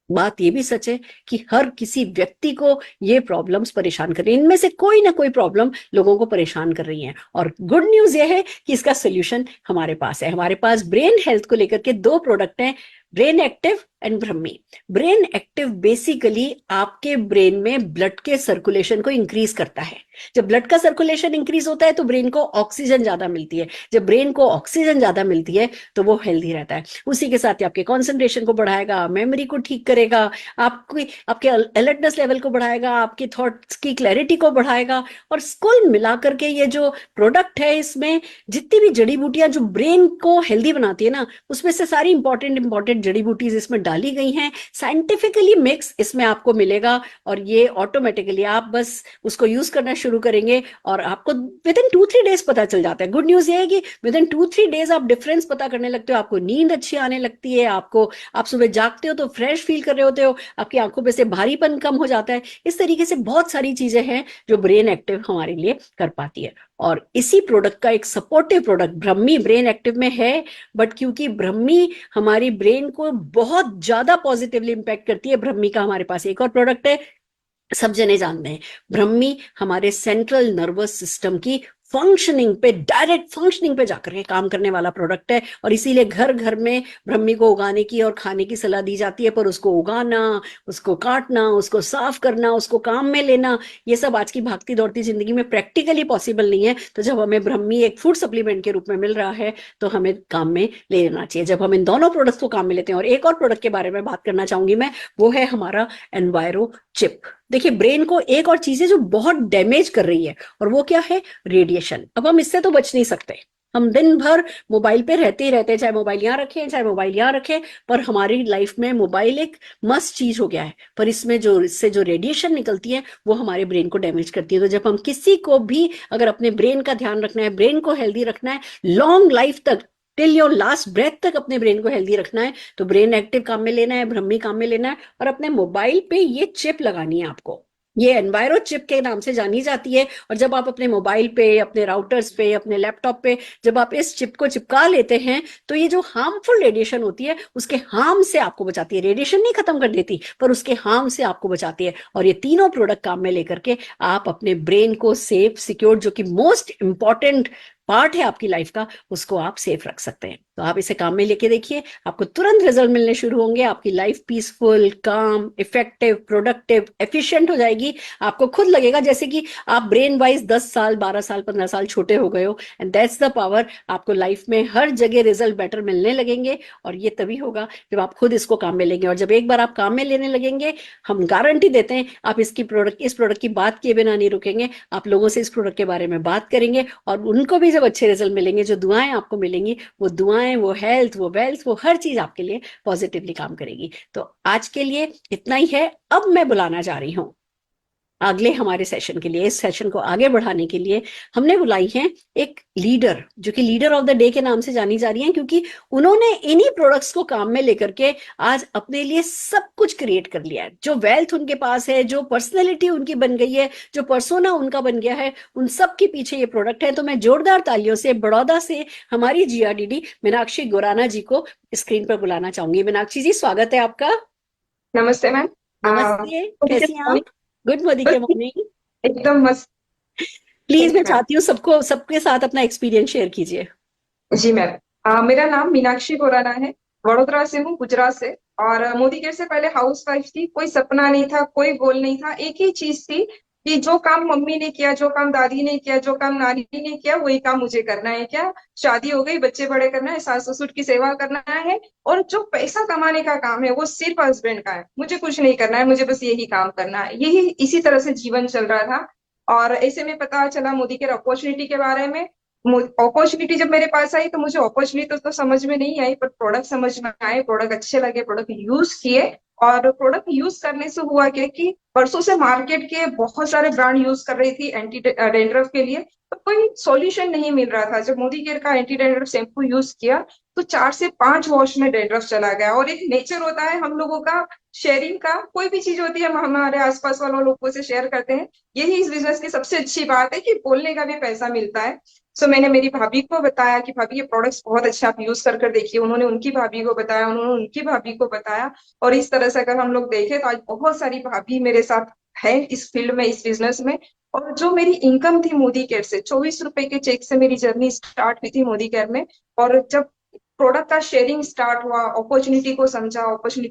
बात ये भी सच है कि हर किसी व्यक्ति को ये प्रॉब्लम्स परेशान कर रही है, इनमें से कोई ना कोई प्रॉब्लम लोगों को परेशान कर रही है। और गुड न्यूज ये है कि इसका सोल्यूशन हमारे पास है। हमारे पास ब्रेन हेल्थ को लेकर के 2 प्रोडक्ट हैं, brain active and Brahmi. Brain active basically आपके ब्रेन में ब्लड के सर्कुलेशन को इंक्रीज करता है। जब ब्लड का सर्कुलेशन इंक्रीज होता है तो ब्रेन को ऑक्सीजन ज्यादा मिलती है, जब ब्रेन को ऑक्सीजन ज्यादा मिलती है तो वो हेल्दी रहता है। उसी के साथ ही आपके कॉन्सेंट्रेशन को बढ़ाएगा, मेमोरी को ठीक करेगा, आपके अलर्टनेस लेवल को बढ़ाएगा, आपके थॉट्स की क्लैरिटी को बढ़ाएगा। और कुल मिलाकर के ये जो प्रोडक्ट है, इसमें जितनी भी जड़ी बूटियां जो ब्रेन को हेल्दी बनाती है ना, उसमें से सारी इंपॉर्टेंट जड़ी बूटीज इसमें डाली गई हैं, साइंटिफिकली मिक्स इसमें आपको मिलेगा। और ये ऑटोमेटिकली आप बस उसको यूज करना शुरू करेंगे और आपको विद इन 2-3 डेज पता चल जाता है। गुड न्यूज ये है कि विद इन 2-3 डेज आप डिफरेंस पता करने लगते हो, आपको नींद अच्छी आने लगती है, आप सुबह जागते हो तो फ्रेश फील कर रहे होते हो, आपकी आंखों पे से भारीपन कम हो जाता है। इस तरीके से बहुत सारी चीजें हैं जो ब्रेन एक्टिव हमारे लिए कर पाती है। और इसी प्रोडक्ट का एक सपोर्टिव प्रोडक्ट ब्रह्मी ब्रेन एक्टिव में है, बट क्योंकि ब्रह्मी हमारी ब्रेन को बहुत ज्यादा पॉजिटिवली इंपैक्ट करती है, ब्रह्मी का हमारे पास एक और प्रोडक्ट है, सब जने जानते हैं, ब्रह्मी हमारे सेंट्रल नर्वस सिस्टम की फंक्शनिंग पे, डायरेक्ट फंक्शनिंग पे जाकर के काम करने वाला प्रोडक्ट है। और इसीलिए घर घर में ब्रह्मी को उगाने की और खाने की सलाह दी जाती है, पर उसको उगाना, उसको काटना, उसको साफ करना, उसको काम में लेना, ये सब आज की भागती दौड़ती जिंदगी में प्रैक्टिकली पॉसिबल नहीं है। तो जब हमें ब्रह्मी एक फूड सप्लीमेंट के रूप में मिल रहा है तो हमें काम में ले लेना चाहिए। जब हम इन दोनों प्रोडक्ट्स को काम में लेते हैं, और एक और प्रोडक्ट के बारे में बात करना चाहूंगी मैं, वो है हमारा एनवायरो चिप। देखिए, ब्रेन को एक और चीज है जो बहुत डैमेज कर रही है, और वो क्या है? रेडिएशन। अब हम इससे तो बच नहीं सकते, हम दिन भर मोबाइल पे रहते ही रहते हैं, चाहे मोबाइल यहाँ रखें चाहे मोबाइल यहाँ रखें, पर हमारी लाइफ में मोबाइल एक मस्ट चीज हो गया है। पर इससे जो रेडिएशन निकलती है वो हमारे ब्रेन को डैमेज करती है। तो जब हम किसी को भी अगर अपने ब्रेन का ध्यान रखना है, ब्रेन को हेल्दी रखना है, लॉन्ग लाइफ तक, टिल योर लास्ट ब्रेथ तक अपने ब्रेन को हेल्दी रखना है, तो ब्रेन एक्टिव काम में लेना है, ब्रह्मी काम में लेना है, और अपने मोबाइल पे ये चिप लगानी है आपको। ये एनवायरो चिप के नाम से जानी जाती है। और जब आप अपने मोबाइल पे, अपने राउटर्स पे, अपने लैपटॉप पे जब आप इस चिप को चिपका लेते हैं तो ये जो हार्मफुल रेडिएशन होती है उसके हार्म से आपको बचाती है। रेडिएशन नहीं खत्म कर देती, पर उसके हार्म से आपको बचाती है। और ये तीनों प्रोडक्ट काम में लेकर के आप अपने ब्रेन को सेफ, सिक्योर, जो कि मोस्ट इंपॉर्टेंट पार्ट है आपकी लाइफ का, उसको आप सेफ रख सकते हैं। तो आप इसे काम में लेके देखिए, आपको तुरंत रिजल्ट मिलने शुरू होंगे, आपकी लाइफ पीसफुल, काम, इफेक्टिव, प्रोडक्टिव, एफिशिएंट हो जाएगी। आपको खुद लगेगा जैसे कि आप ब्रेन वाइज 10 साल, 12 साल, 15 साल छोटे हो गए हो। And that's the power. आपको लाइफ में हर जगह रिजल्ट बेटर मिलने लगेंगे, और ये तभी होगा जब आप खुद इसको काम में लेंगे। और जब एक बार आप काम में लेने लगेंगे, हम गारंटी देते हैं आप इस प्रोडक्ट की बात किए बिना नहीं रुकेंगे। आप लोगों से इस प्रोडक्ट के बारे में बात करेंगे, और उनको भी जब अच्छे रिजल्ट मिलेंगे, जो दुआएं आपको मिलेंगी, वो दुआएं, वो हेल्थ, वो वेल्थ, वो हर चीज आपके लिए पॉजिटिवली काम करेगी। तो आज के लिए इतना ही है। अब मैं बुलाना जा रही हूं अगले हमारे सेशन के लिए। इस सेशन को आगे बढ़ाने के लिए हमने बुलाई है एक लीडर, जो कि लीडर ऑफ द डे के नाम से जानी जा रही है, क्योंकि उन्होंने इन्हीं प्रोडक्ट्स को काम में लेकर के आज अपने लिए सब कुछ क्रिएट कर लिया है। जो वेल्थ उनके पास है, जो पर्सनैलिटी उनकी बन गई है, जो पर्सोना उनका बन गया है, उन सब के पीछे ये प्रोडक्ट है। तो मैं जोरदार तालियों से बड़ौदा से हमारी GRDD मीनाक्षी गोराना जी को स्क्रीन पर बुलाना चाहूंगी। मीनाक्षी जी, स्वागत है आपका। नमस्ते मैम। नमस्ते, कैसी हैं आप? गुड मॉर्निंग के मॉर्निंग। एकदम मस्त। प्लीज मैं चाहती हूँ सबके साथ अपना एक्सपीरियंस शेयर कीजिए। जी मैम, मेरा नाम मीनाक्षी गोराना है, वडोदरा से हूँ, गुजरात से। और मोदी केयर से पहले हाउसवाइफ थी। कोई सपना नहीं था, कोई गोल नहीं था, एक ही चीज थी कि जो काम मम्मी ने किया, जो काम दादी ने किया, जो काम नानी ने किया, वही काम मुझे करना है। क्या शादी हो गई, बच्चे बड़े करना है, सास ससुर की सेवा करना है, और जो पैसा कमाने का काम है वो सिर्फ हस्बैंड का है। मुझे कुछ नहीं करना है, मुझे बस यही काम करना है। यही इसी तरह से जीवन चल रहा था। और ऐसे में पता चला मोदी केयर अपॉर्चुनिटी के बारे में। अपॉर्चुनिटी जब मेरे पास आई तो मुझे अपॉर्चुनिटी तो समझ में नहीं आई, पर प्रोडक्ट समझ में आए, प्रोडक्ट अच्छे लगे, प्रोडक्ट यूज किए। और प्रोडक्ट यूज करने से हुआ क्या कि वर्षों से मार्केट के बहुत सारे ब्रांड यूज कर रही थी एंटी डैंड्रफ के लिए, तो कोई सॉल्यूशन नहीं मिल रहा था। जब मोदी केयर का एंटी डैंड्रफ शैम्पू यूज किया तो 4 से 5 वॉश में डैंड्रफ चला गया। और एक नेचर होता है हम लोगों का शेयरिंग का, कोई भी चीज होती है हम हमारे आसपास वालों लोगों से शेयर करते हैं। यही इस बिजनेस की सबसे अच्छी बात है कि बोलने का भी पैसा मिलता है। सो मैंने मेरी भाभी को बताया कि भाभी ये प्रोडक्ट्स बहुत अच्छे आप यूज कर देखिए, उन्होंने उनकी भाभी को बताया, उन्होंने उनकी भाभी को बताया। और इस तरह से अगर हम लोग देखें तो आज बहुत सारी भाभी मेरे साथ है इस फील्ड में, इस बिजनेस में। और जो मेरी इनकम थी मोदी केयर से, 24 रुपए के चेक से मेरी जर्नी स्टार्ट हुई थी मोदी केयर में। और जब प्रोडक्ट का शेयरिंग स्टार्ट हुआ, अपॉर्चुनिटी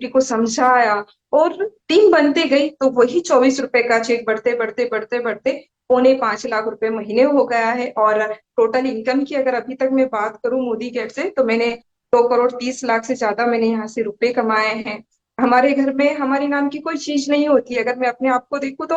को समझाया और टीम बनते गई, तो वही 24 रुपए का चेक बढ़ते बढ़ते बढ़ते बढ़ते 4.5 लाख रुपए महीने हो गया है। और टोटल इनकम की अगर अभी तक मैं बात करूं मोदी केयर से, तो मैंने 2 करोड़ 30 लाख से ज्यादा मैंने यहाँ से रुपए कमाए हैं। हमारे घर में हमारे नाम की कोई चीज नहीं होती। अगर मैं अपने आप को देखूं तो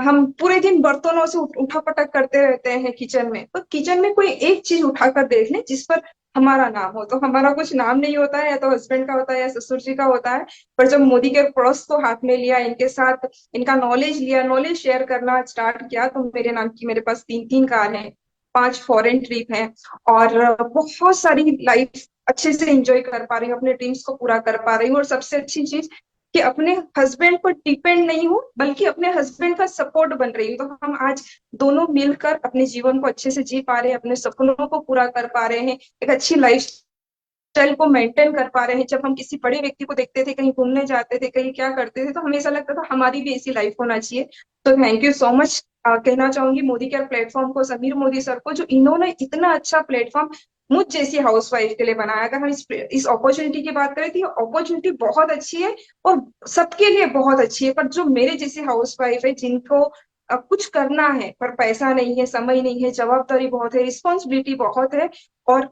हम पूरे दिन बर्तनों से उठा पटक करते रहते हैं किचन में, तो किचन में कोई एक चीज उठाकर देख लें जिस पर हमारा नाम हो। तो हमारा कुछ नाम नहीं होता है, या तो हस्बैंड का होता है या ससुर जी का होता है। पर जब मोदी के प्रोडक्ट्स को हाथ में लिया, इनके साथ इनका नॉलेज लिया, नॉलेज शेयर करना स्टार्ट किया, तो मेरे नाम की मेरे पास 3 कार हैं, 5 फॉरेन ट्रिप हैं, और बहुत सारी लाइफ अच्छे से एंजॉय कर पा रही हूँ, अपने ड्रीम्स को पूरा कर पा रही हूँ। और सबसे अच्छी चीज कि अपने हस्बैंड पर डिपेंड नहीं हूँ, बल्कि अपने हस्बैंड का सपोर्ट बन रही हूँ। तो हम आज दोनों मिलकर अपने जीवन को अच्छे से जी पा रहे हैं, अपने सपनों को पूरा कर पा रहे हैं, एक अच्छी लाइफ स्टाइल को मेंटेन कर पा रहे हैं। जब हम किसी बड़े व्यक्ति को देखते थे, कहीं घूमने जाते थे, कहीं क्या करते थे, तो हमें ऐसा लगता था हमारी भी ऐसी लाइफ होना चाहिए। तो थैंक यू सो मच कहना चाहूंगी मोदी केयर प्लेटफॉर्म को, समीर मोदी सर को, जो इन्होंने इतना अच्छा प्लेटफॉर्म मुझ जैसी हाउसवाइफ के लिए बनाया। अगर हम इस अपॉर्चुनिटी की बात करें तो ये अपॉर्चुनिटी बहुत अच्छी है और सबके लिए बहुत अच्छी है। पर जो मेरे जैसी हाउसवाइफ है, जिनको कुछ करना है पर पैसा नहीं है, समय नहीं है, जवाबदारी बहुत है, रिस्पॉन्सिबिलिटी बहुत है, और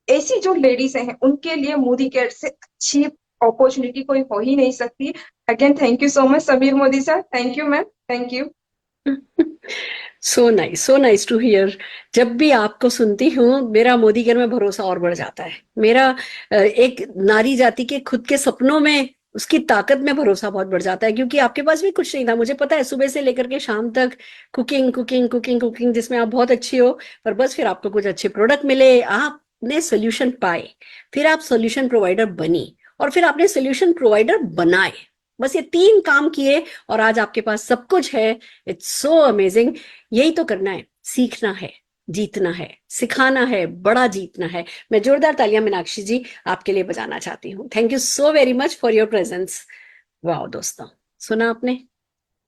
ऐसी जो लेडीज हैं उनके लिए मोदी केयर से अच्छी अपॉर्चुनिटी कोई हो ही नहीं सकती। Again thank you so much Sameer Modi sir, thank you ma'am, thank you. So nice to hear. जब भी आपको सुनती हूँ मेरा मोदी केयर में भरोसा और बढ़ जाता है। मेरा एक नारी जाति के खुद के सपनों में, उसकी ताकत में भरोसा बहुत बढ़ जाता है, क्योंकि आपके पास भी कुछ नहीं था। मुझे पता है सुबह से लेकर के शाम तक कुकिंग जिसमें आप बहुत अच्छी हो, पर बस फिर आपको कुछ अच्छे प्रोडक्ट मिले, आपने सोल्यूशन पाए, फिर आप सोल्यूशन प्रोवाइडर बनी, और फिर आपने सोल्यूशन प्रोवाइडर बनाए। बस ये 3 काम किए और आज आपके पास सब कुछ है। It's so amazing. यही तो करना है, सीखना है, जीतना है, सिखाना है, बड़ा जीतना है। मैं जोरदार तालियां मीनाक्षी जी आपके लिए बजाना चाहती हूँ। Thank you so very much for your presence. वाह दोस्तों, सुना आपने,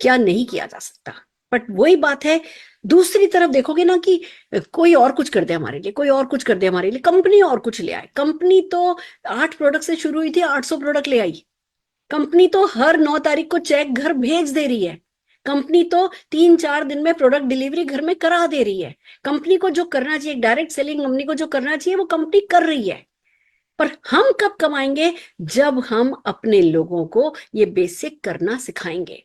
क्या नहीं किया जा सकता। बट वही बात है, दूसरी तरफ देखोगे ना कि कोई और कुछ कर दे हमारे लिए, कोई और कुछ कर दे हमारे लिए, कंपनी और कुछ ले आए। कंपनी तो 8 प्रोडक्ट से शुरू हुई थी, 800 प्रोडक्ट ले आई। कंपनी तो हर 9 तारीख को चेक घर भेज दे रही है। कंपनी तो 3-4 दिन में प्रोडक्ट डिलीवरी घर में करा दे रही है। कंपनी को जो करना चाहिए, डायरेक्ट सेलिंग कंपनी को जो करना चाहिए वो कंपनी कर रही है। पर हम कब कमाएंगे? जब हम अपने लोगों को ये बेसिक करना सिखाएंगे,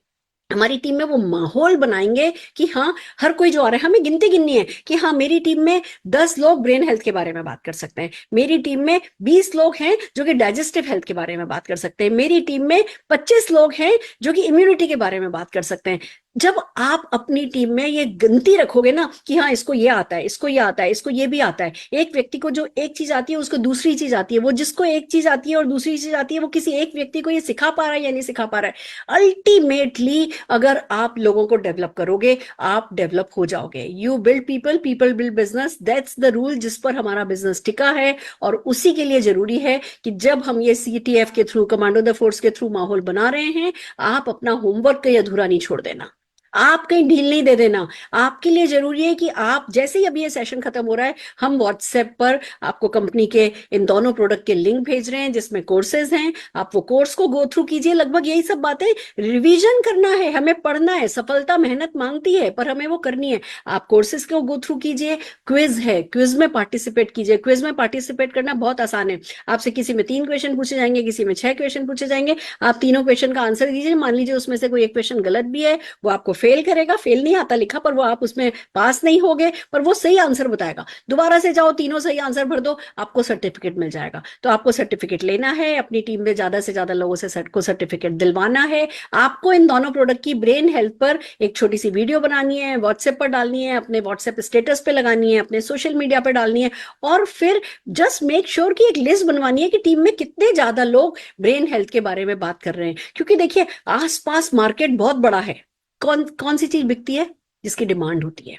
हमारी टीम में वो माहौल बनाएंगे कि हाँ, हर कोई जो आ रहा है, हमें गिनती गिननी है कि हाँ, मेरी टीम में 10 लोग ब्रेन हेल्थ के बारे में बात कर सकते हैं, मेरी टीम में 20 लोग हैं जो कि डाइजेस्टिव हेल्थ के बारे में बात कर सकते हैं, मेरी टीम में 25 लोग हैं जो कि इम्यूनिटी के बारे में बात कर सकते हैं। जब आप अपनी टीम में ये गिनती रखोगे ना कि हाँ, इसको ये आता है, इसको ये आता है, इसको ये भी आता है। एक व्यक्ति को जो एक चीज आती है उसको दूसरी चीज आती है, वो जिसको एक चीज आती है और दूसरी चीज आती है, वो किसी एक व्यक्ति को ये सिखा पा रहा है या नहीं सिखा पा रहा है। अल्टीमेटली अगर आप लोगों को डेवलप करोगे, आप डेवलप हो जाओगे। You build people, people build business. That's the rule जिस पर हमारा बिजनेस टिका है। और उसी के लिए जरूरी है कि जब हम ये CTF के थ्रू, कमांडो द फोर्स के थ्रू माहौल बना रहे हैं, आप अपना होमवर्क कहीं अधूरा नहीं छोड़ देना, आप कहीं ढील नहीं दे देना। आपके लिए जरूरी है कि आप जैसे ही अभी ये सेशन खत्म हो रहा है, हम व्हाट्सएप पर आपको कंपनी के इन दोनों प्रोडक्ट के लिंक भेज रहे हैं जिसमें कोर्सेज हैं। आप वो कोर्स को गो थ्रू कीजिए। लगभग यही सब बातें, रिवीजन करना है, हमें पढ़ना है। सफलता मेहनत मांगती है पर हमें वो करनी है। आप कोर्सेज को गो थ्रू कीजिए। क्विज है, क्विज में पार्टिसिपेट कीजिए। क्विज में पार्टिसिपेट करना बहुत आसान है। आपसे किसी में 3 क्वेश्चन पूछे जाएंगे, किसी में 6 क्वेश्चन पूछे जाएंगे। आप तीनों क्वेश्चन का आंसर दीजिए। मान लीजिए उसमें से कोई एक क्वेश्चन गलत भी है, वो आपको फेल करेगा, फेल नहीं आता लिखा पर वो आप उसमें पास नहीं होगे, पर वो सही आंसर बताएगा, दोबारा से जाओ, तीनों सही आंसर भर दो, आपको सर्टिफिकेट मिल जाएगा। तो आपको सर्टिफिकेट लेना है, अपनी टीम में ज्यादा से ज्यादा लोगों से सर्टिफिकेट दिलवाना है। आपको इन दोनों प्रोडक्ट की ब्रेन हेल्थ पर एक छोटी सी वीडियो बनानी है, व्हाट्सएप पर डालनी है, अपने व्हाट्सएप स्टेटस पे लगानी है, अपने सोशल मीडिया पे डालनी है, और फिर जस्ट मेक श्योर कि एक लिस्ट बनवानी है कि टीम में कितने ज्यादा लोग ब्रेन हेल्थ के बारे में बात कर रहे हैं। क्योंकि देखिए आसपास मार्केट बहुत बड़ा है, कौन कौन सी चीज बिकती है जिसकी डिमांड होती है,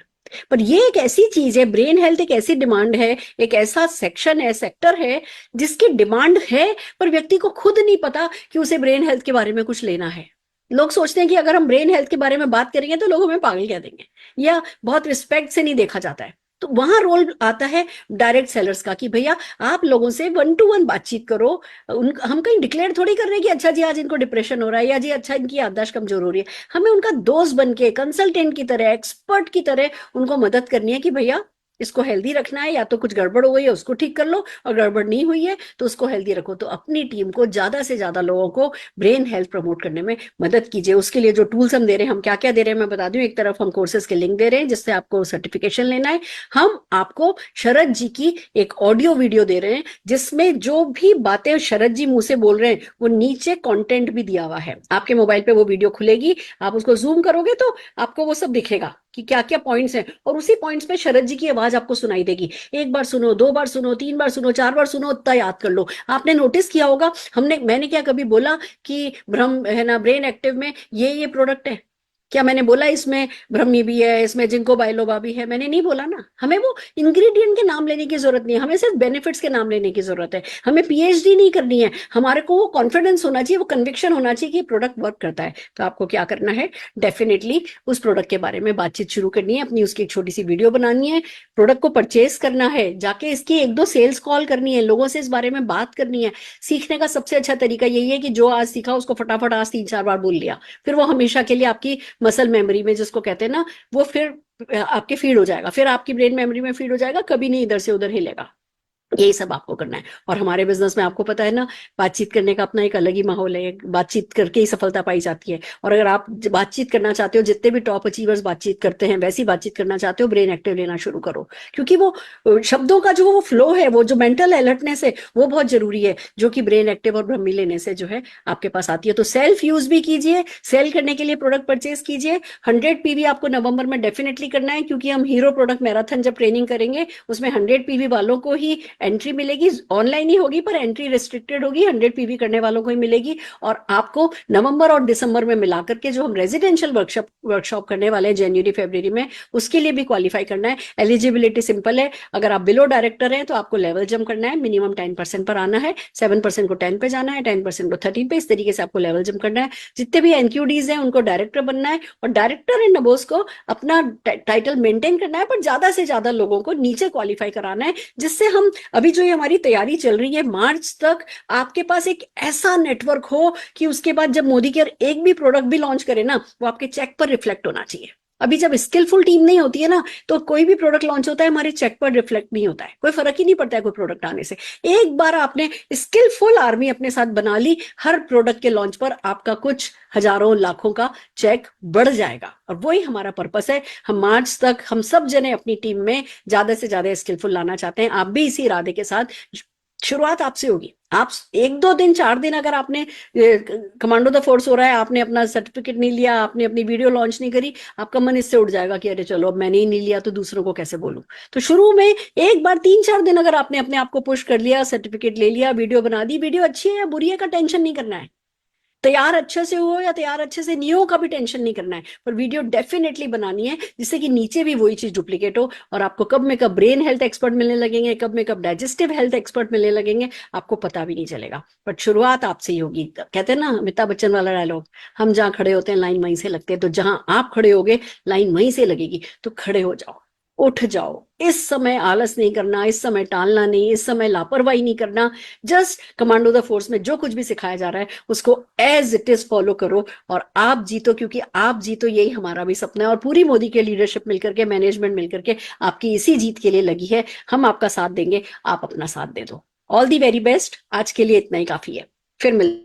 पर ये एक ऐसी चीज है, ब्रेन हेल्थ एक ऐसी डिमांड है, एक ऐसा सेक्शन है, सेक्टर है जिसकी डिमांड है, पर व्यक्ति को खुद नहीं पता कि उसे ब्रेन हेल्थ के बारे में कुछ लेना है। लोग सोचते हैं कि अगर हम ब्रेन हेल्थ के बारे में बात करेंगे तो लोग हमें पागल कह देंगे, या बहुत रिस्पेक्ट से नहीं देखा जाता है। तो वहां रोल आता है डायरेक्ट सेलर्स का कि भैया आप लोगों से 1-to-1 बातचीत करो। हम कहीं डिक्लेयर थोड़ी कर रहे हैं कि अच्छा जी आज इनको डिप्रेशन हो रहा है, या जी अच्छा इनकी याददाश्त कमजोर हो रही है। हमें उनका दोस्त बन के, कंसल्टेंट की तरह, एक्सपर्ट की तरह उनको मदद करनी है कि भैया इसको हेल्दी रखना है, या तो कुछ गड़बड़ हो गई है उसको ठीक कर लो, और गड़बड़ नहीं हुई है तो उसको हेल्दी रखो। तो अपनी टीम को ज्यादा से ज्यादा लोगों को ब्रेन हेल्थ प्रमोट करने में मदद कीजिए। उसके लिए जो टूल्स हम दे रहे हैं, हम क्या क्या दे रहे हैं मैं बता दूं। एक तरफ हम कोर्सेज के लिंक दे रहे हैं जिससे आपको सर्टिफिकेशन लेना है। हम आपको शरद जी की एक ऑडियो वीडियो दे रहे हैं जिसमें जो भी बातें शरद जी मुंह से बोल रहे हैं वो नीचे कंटेंट भी दिया हुआ है। आपके मोबाइल पे वो वीडियो खुलेगी, आप उसको जूम करोगे तो आपको वो सब दिखेगा कि क्या क्या पॉइंट्स हैं, और उसी पॉइंट्स पे शरद जी की आवाज आपको सुनाई देगी। एक बार सुनो, 2 बार सुनो, 3 बार सुनो, 4 बार सुनो, उतना याद कर लो। आपने नोटिस किया होगा मैंने क्या कभी बोला कि ब्रह्म है ना, ब्रेन एक्टिव में ये प्रोडक्ट है? क्या मैंने बोला इसमें ब्रह्मी भी है, इसमें जिंको बाइलोबा भी है? मैंने नहीं बोला ना। हमें वो इंग्रेडिएंट के नाम लेने की जरूरत नहीं है, हमें सिर्फ बेनिफिट्स के नाम लेने की जरूरत है। हमें पीएचडी नहीं करनी है, हमारे को वो कॉन्फिडेंस होना चाहिए, वो कन्विक्शन होना चाहिए कि प्रोडक्ट वर्क करता है। तो आपको क्या करना है, डेफिनेटली उस प्रोडक्ट के बारे में बातचीत शुरू करनी है, अपनी उसकी एक छोटी सी वीडियो बनानी है, प्रोडक्ट को परचेज करना है, जाके इसकी 1-2 सेल्स कॉल करनी है, लोगों से इस बारे में बात करनी है। सीखने का सबसे अच्छा तरीका यही है कि जो आज सीखा उसको फटाफट आज 3-4 बार बोल लिया, फिर वो हमेशा के लिए आपकी मसल मेमोरी में, जिसको कहते हैं ना, वो फिर आपके फीड हो जाएगा, फिर आपकी ब्रेन मेमोरी में फीड हो जाएगा, कभी नहीं इधर से उधर हिलेगा। यही सब आपको करना है। और हमारे बिजनेस में आपको पता है ना, बातचीत करने का अपना एक अलग ही माहौल है, बातचीत करके ही सफलता पाई जाती है। और अगर आप बातचीत करना चाहते हो, जितने भी टॉप अचीवर्स बातचीत करते हैं वैसी बातचीत करना चाहते हो, ब्रेन एक्टिव लेना शुरू करो। क्योंकि वो शब्दों का जो वो फ्लो है, वो जो मेंटल अलर्टनेस है, वो बहुत जरूरी है, जो कि ब्रेन एक्टिव और ब्रह्मी लेने से जो है आपके पास आती है। तो सेल्फ यूज भी कीजिए, सेल करने के लिए प्रोडक्ट परचेज कीजिए। 100 पीवी आपको नवंबर में डेफिनेटली करना है, क्योंकि हम हीरो प्रोडक्ट मैराथन जब ट्रेनिंग करेंगे उसमें 100 पीवी वालों को ही एंट्री मिलेगी। ऑनलाइन ही होगी पर एंट्री रिस्ट्रिक्टेड होगी, 100 पीवी करने वालों को ही मिलेगी। और आपको नवंबर और दिसंबर में मिलाकर के जो हम रेजिडेंशियल वर्कशॉप करने वाले हैं जनवरी फरवरी में, उसके लिए भी क्वालिफाई करना है। एलिजिबिलिटी सिंपल है, अगर आप बिलो डायरेक्टर हैं तो आपको लेवल जंप करना है, मिनिमम 10% पर आना है, 7% को 10 पे जाना है, 10% को 13 पे, इस तरीके से आपको लेवल जंप करना है। जितने भी एनक्यूडीज हैं उनको डायरेक्टर बनना है, और डायरेक्टर एंड नबोस को अपना टाइटल मेंटेन करना है, पर ज्यादा से ज्यादा लोगों को नीचे क्वालिफाई कराना है, जिससे हम अभी जो ये हमारी तैयारी चल रही है मार्च तक, आपके पास एक ऐसा नेटवर्क हो कि उसके बाद जब मोदी केयर एक भी प्रोडक्ट भी लॉन्च करे ना, वो आपके चेक पर रिफ्लेक्ट होना चाहिए। अभी जब स्किलफुल टीम नहीं होती है ना, तो कोई भी प्रोडक्ट लॉन्च होता है हमारे चेक पर रिफ्लेक्ट नहीं होता है, कोई फर्क ही नहीं पड़ता है कोई प्रोडक्ट आने से। एक बार आपने स्किलफुल आर्मी अपने साथ बना ली, हर प्रोडक्ट के लॉन्च पर आपका कुछ हजारों लाखों का चेक बढ़ जाएगा। और वही हमारा पर्पस है। हम मार्च तक हम सब जने अपनी टीम में ज्यादा से ज्यादा स्किलफुल लाना चाहते हैं। आप भी इसी इरादे के साथ, शुरुआत आपसे होगी। आप 1-2 दिन 4 दिन अगर आपने कमांडो द फोर्स हो रहा है, आपने अपना सर्टिफिकेट नहीं लिया, आपने अपनी वीडियो लॉन्च नहीं करी, आपका मन इससे उठ जाएगा कि अरे चलो अब मैंने ही नहीं लिया तो दूसरों को कैसे बोलूं। तो शुरू में एक बार 3-4 दिन अगर आपने अपने आप को पुश कर लिया, सर्टिफिकेट ले लिया, वीडियो बना दी, वीडियो अच्छी है या बुरी है का टेंशन नहीं करना है। तैयार अच्छे से हो या तैयार अच्छे से नहीं हो का भी टेंशन नहीं करना है, पर वीडियो डेफिनेटली बनानी है जिससे कि नीचे भी वही चीज डुप्लीकेट हो। और आपको कब में कब ब्रेन हेल्थ एक्सपर्ट मिलने लगेंगे, कब में कब डाइजेस्टिव हेल्थ एक्सपर्ट मिलने लगेंगे, आपको पता भी नहीं चलेगा। बट शुरुआत आपसे ही होगी। कहते हैं ना अमिताभ बच्चन वाला डायलॉग, हम जहां खड़े होते हैं लाइन वहीं से लगते हैं। तो जहां आप खड़े होगे लाइन वहीं से लगेगी। तो खड़े हो जाओ, उठ जाओ। इस समय आलस नहीं करना, इस समय टालना नहीं, इस समय लापरवाही नहीं करना। जस्ट कमांडो द फोर्स में जो कुछ भी सिखाया जा रहा है उसको एज इट इज फॉलो करो और आप जीतो, क्योंकि आप जीतो यही हमारा भी सपना है। और पूरी मोदी के लीडरशिप मिलकर के, मैनेजमेंट मिलकर के आपकी इसी जीत के लिए लगी है। हम आपका साथ देंगे, आप अपना साथ दे दो। All the very best. आज के लिए इतना ही काफी है, फिर मिल